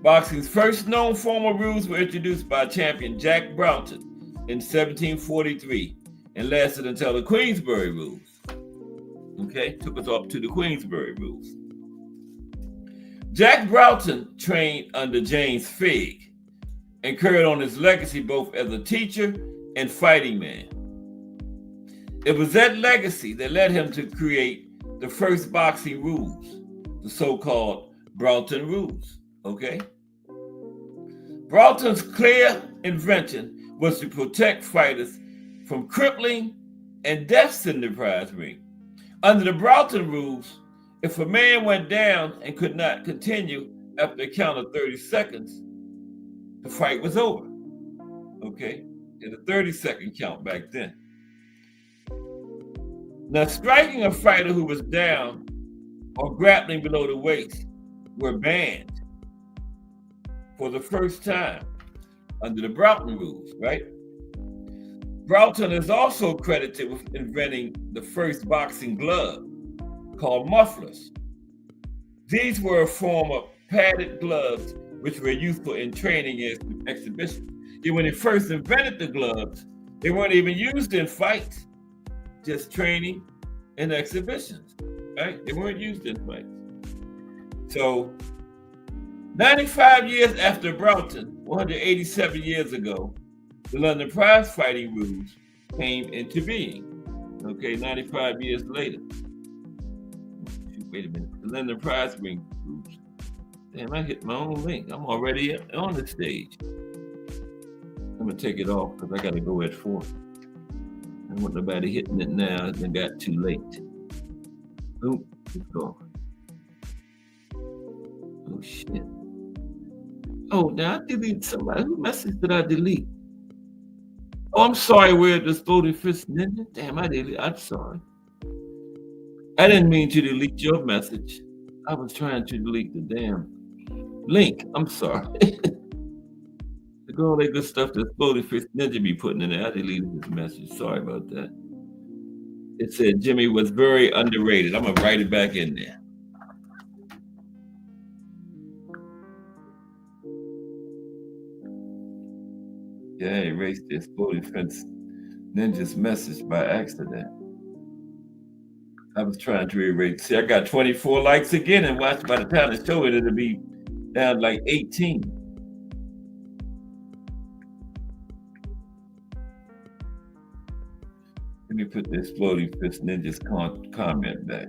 Boxing's first known formal rules were introduced by champion Jack Broughton in 1743 and lasted until the Queensberry rules. Okay, took us up to the Queensberry rules. Jack Broughton trained under James Figg and carried on his legacy both as a teacher and fighting man. It was that legacy that led him to create the first boxing rules, the so-called Broughton rules, okay? Broughton's clear invention was to protect fighters from crippling and deaths in the prize ring. Under the Broughton rules, if a man went down and could not continue after a count of 30 seconds, the fight was over, okay? In a 30-second count back then. Now, striking a fighter who was down or grappling below the waist were banned for the first time under the Broughton rules, right? Broughton is also credited with inventing the first boxing glove called mufflers. These were a form of padded gloves which were useful in training and exhibitions. Yet when he first invented the gloves, they weren't even used in fights, just training and exhibitions, right? They weren't used in fights. So 95 years after Broughton, 187 years ago, the London prize fighting rules came into being. Okay, 95 years later. Wait a minute, the London prize ring rules. Damn, I hit my own link. I'm already on the stage. I'm gonna take it off because I gotta go at 4. I don't want nobody hitting it now. It got too late. Oh, it's gone. Oh shit. Oh, now I deleted somebody. Who message did I delete? Oh, I'm sorry, we're the Exploding Fist Ninja. Damn, I'm sorry. I didn't mean to delete your message. I was trying to delete the damn link. I'm sorry. All that good stuff that Exploding Fist Ninja be putting in there. I deleted his message. Sorry about that. It said Jimmy was very underrated. I'm gonna write it back in there. Yeah, I erased the Exploding Fist Ninja's message by accident. I was trying to erase. See, I got 24 likes again, and watch by the time the show it'll be down like 18. Let me put the Exploding Fist Ninja's comment back.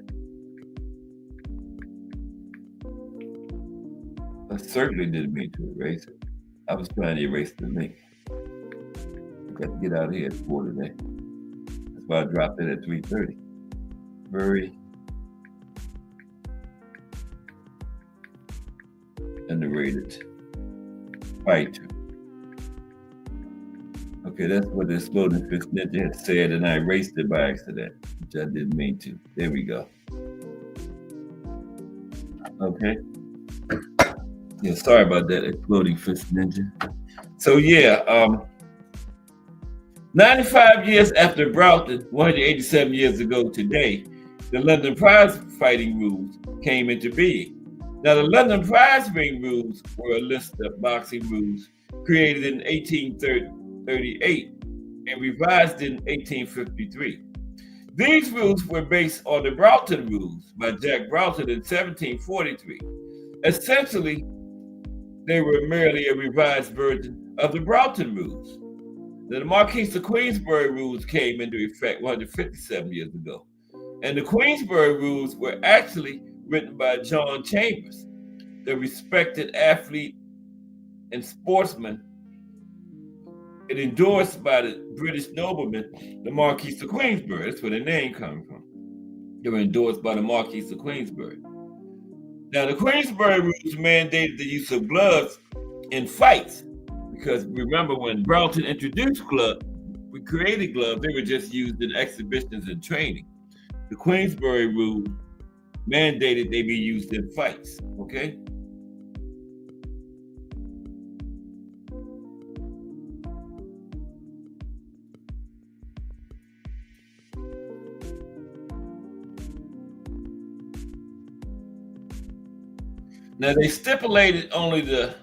I certainly didn't mean to erase it. I was trying to erase the link. I got to get out of here at 4 today. That's why I dropped it at 3:30. Very underrated fighter. Okay, that's what the Exploding Fist Ninja had said, and I erased it by accident, which I didn't mean to. There we go. Okay. Yeah, sorry about that, Exploding Fist Ninja. So yeah, 95 years after Broughton, 187 years ago today, the London prize fighting rules came into being. Now, the London prize ring rules were a list of boxing rules created in 1838 and revised in 1853. These rules were based on the Broughton rules by Jack Broughton in 1743. Essentially, they were merely a revised version of the Broughton rules. Now, the Marquis of Queensberry rules came into effect 157 years ago. And the Queensberry rules were actually written by John Chambers, the respected athlete and sportsman, and endorsed by the British nobleman, the Marquis of Queensberry. That's where the name comes from. They were endorsed by the Marquis of Queensberry. Now, the Queensberry rules mandated the use of gloves in fights, because remember when Broughton introduced gloves, we created gloves, they were just used in exhibitions and training. The Queensberry rule mandated they be used in fights, okay? Now, they stipulated only the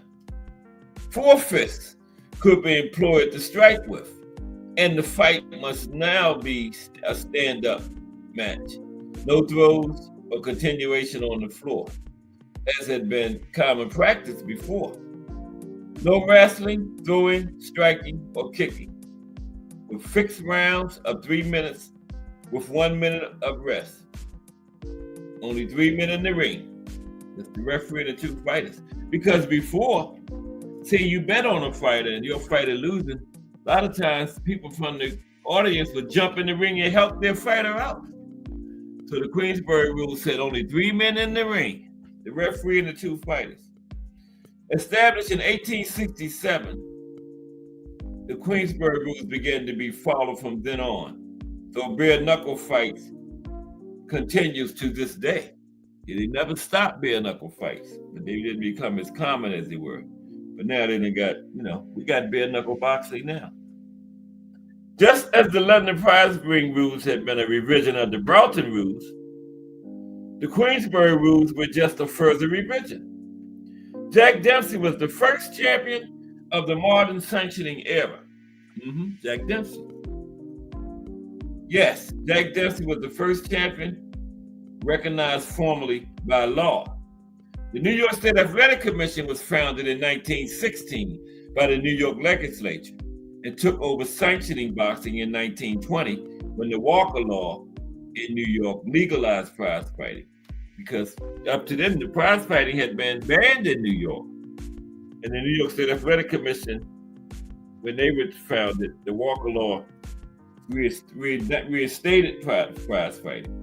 4/5 could be employed to strike with, and the fight must now be a stand-up match. No throws or continuation on the floor, as had been common practice before. No wrestling, throwing, striking, or kicking, with fixed rounds of 3 minutes with 1 minute of rest. Only 3 men in the ring. That's the referee and the two fighters. Because before, say you bet on a fighter and your fighter losing, a lot of times people from the audience would jump in the ring and help their fighter out. So the Queensberry rule said only 3 men in the ring, the referee and the two fighters. Established in 1867, the Queensberry rules began to be followed from then on. So bare knuckle fights continues to this day. They never stopped bare knuckle fights, but they didn't become as common as they were. But now they got, we got bare knuckle boxing now. Just as the London prize ring rules had been a revision of the Broughton rules, the Queensberry rules were just a further revision. Jack Dempsey was the first champion of the modern sanctioning era. Jack Dempsey. Yes, Jack Dempsey was the first champion recognized formally by law. The New York State Athletic Commission was founded in 1916 by the New York legislature and took over sanctioning boxing in 1920 when the Walker Law in New York legalized prize fighting. Because up to then, the prize fighting had been banned in New York. And the New York State Athletic Commission, when they were founded, the Walker Law reinstated prize fighting.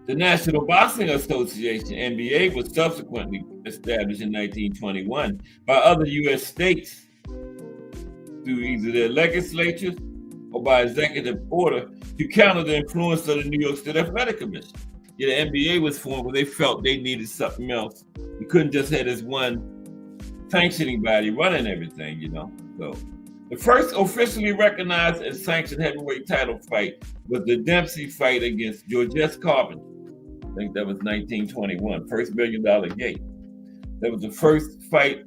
The National Boxing Association, NBA, was subsequently established in 1921 by other U.S. states through either their legislatures or by executive order to counter the influence of the New York State Athletic Commission. The NBA was formed when they felt they needed something else. You couldn't just have this one sanctioning body running everything, So the first officially recognized and sanctioned heavyweight title fight was the Dempsey fight against Georges Carpenter. I think that was 1921, first $1 million gate. That was the first fight,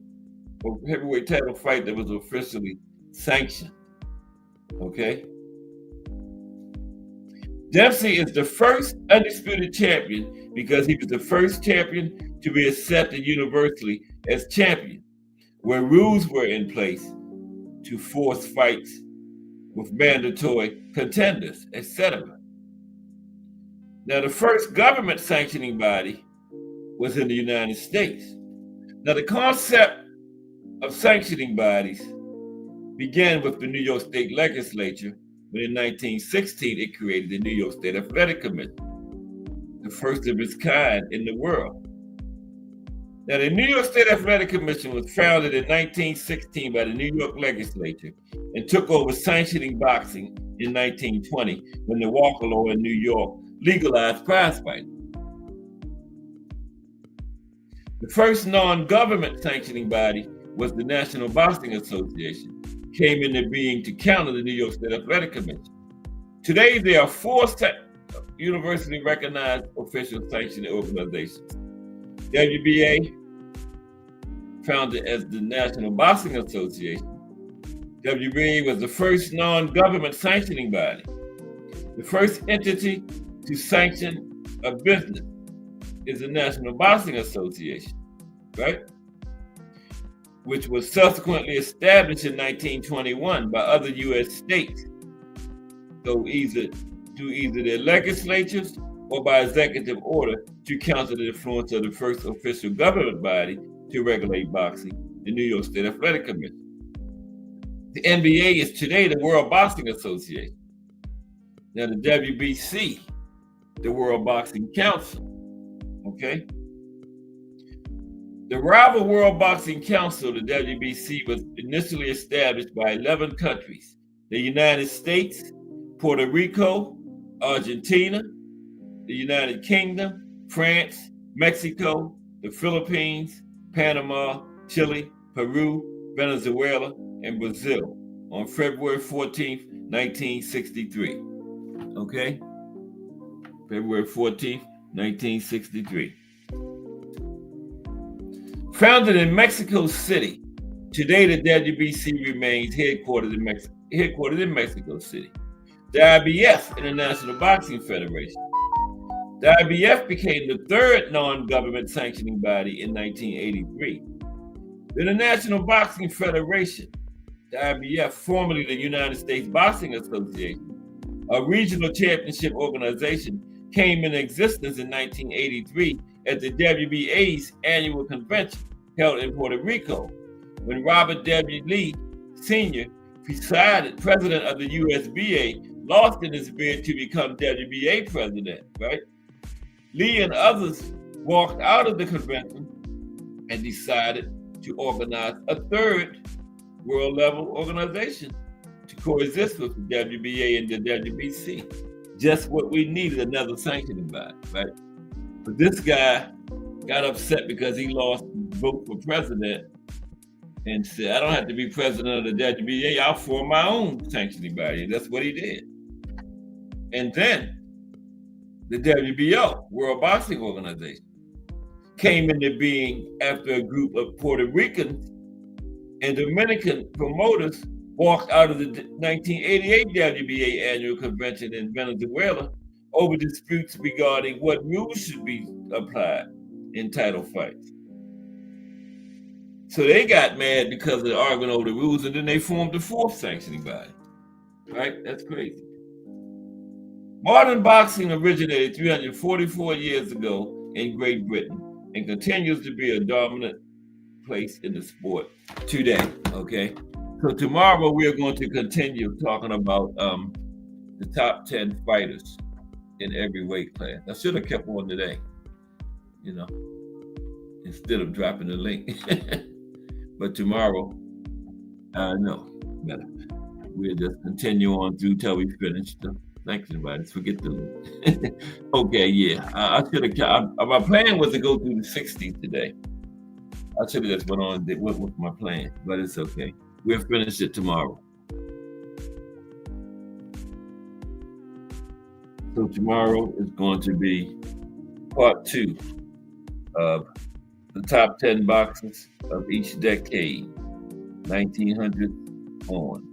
or heavyweight title fight that was officially sanctioned. Okay? Dempsey is the first undisputed champion because he was the first champion to be accepted universally as champion, where rules were in place to force fights with mandatory contenders, etc. Now, the first government sanctioning body was in the United States. Now, the concept of sanctioning bodies began with the New York State Legislature when in 1916 it created the New York State Athletic Commission, the first of its kind in the world. Now, the New York State Athletic Commission was founded in 1916 by the New York Legislature and took over sanctioning boxing in 1920 when the Walker Law in New York legalized prize fighting. The first non-government sanctioning body was the National Boxing Association, came into being to counter the New York State Athletic Commission. Today, there are 4 universally recognized official sanctioning organizations. WBA, founded as the National Boxing Association. WBA was the first non-government sanctioning body. The first entity to sanction a business is the National Boxing Association, right? Which was subsequently established in 1921 by other U.S. states. So either their legislatures or by executive order to counter the influence of the first official government body to regulate boxing, the New York State Athletic Commission. The NBA is today the World Boxing Association. Now the WBC, the World Boxing Council, okay? The rival World Boxing Council, the WBC, was initially established by 11 countries: the United States, Puerto Rico, Argentina, the United Kingdom, France, Mexico, the Philippines, Panama, Chile, Peru, Venezuela, and Brazil on February 14th, 1963. Okay? February 14th, 1963. Founded in Mexico City, today the WBC remains headquartered in Mexico City. The IBF, International Boxing Federation. The IBF became the third non-government sanctioning body in 1983. The International Boxing Federation, the IBF, formerly the United States Boxing Association, a regional championship organization, came into existence in 1983 at the WBA's annual convention held in Puerto Rico, when Robert W. Lee Sr., president of the USBA, lost in his bid to become WBA president, right? Lee and others walked out of the convention and decided to organize a third world-level organization to coexist with the WBA and the WBC. Just what we needed, another sanctioning body, right? But this guy got upset because he lost the vote for president and said, I don't have to be president of the WBA, I'll form my own sanctioning body. And that's what he did. And then the WBO, World Boxing Organization, came into being after a group of Puerto Ricans and Dominican promoters walked out of the 1988 WBA annual convention in Venezuela over disputes regarding what rules should be applied in title fights. So they got mad because of the argument over the rules, and then they formed the fourth sanctioning body. Right? That's crazy. Modern boxing originated 344 years ago in Great Britain and continues to be a dominant place in the sport today. Okay. So tomorrow we are going to continue talking about the top 10 fighters in every weight class. I should have kept one today, instead of dropping the link. But tomorrow, no, better. We'll just continue on through till we finish. Thanks, everybody. Forget the link. Okay, yeah. I should have. My plan was to go through the 60s today. I should have just went on and went with my plan, but it's okay. We'll finish it tomorrow. So tomorrow is going to be part 2 of the top 10 boxers of each decade, 1900 on.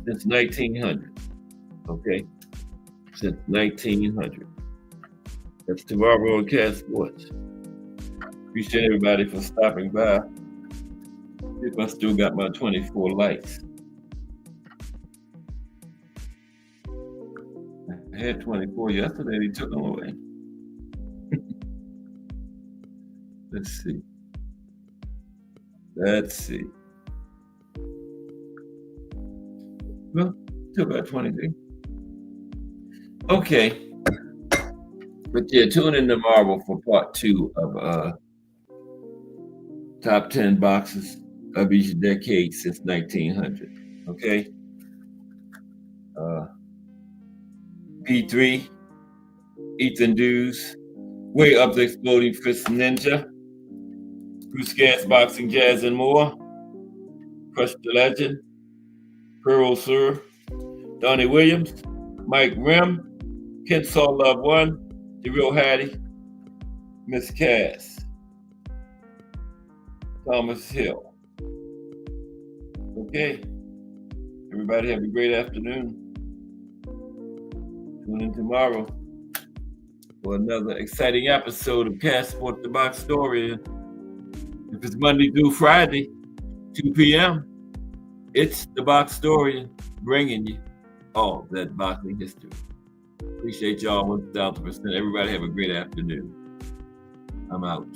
Since 1900, okay? Since 1900. That's tomorrow on Cat Sports. Appreciate everybody for stopping by. See if I still got my 24 likes. I had 24 yesterday, they took them away. Let's see. Well, still got 23. Okay. But yeah, tune in tomorrow for part 2 of top 10 boxers of each decade since 1900. Okay. P3, Ethan Dews, Way Up the Exploding Fist Ninja, Bruce Gas Boxing, Jazz and More, Crush the Legend, Pearl Sir, Donnie Williams, Mike Rim, Ken Saul Love One, The Real Hattie, Miss Cass, Thomas Hill. Okay. Everybody have a great afternoon. Tune in tomorrow for another exciting episode of Cat Sport the Box Story. If it's Monday through Friday, 2 p.m., it's the Box Story bringing you all that boxing history. Appreciate y'all 1,000%. Everybody have a great afternoon. I'm out.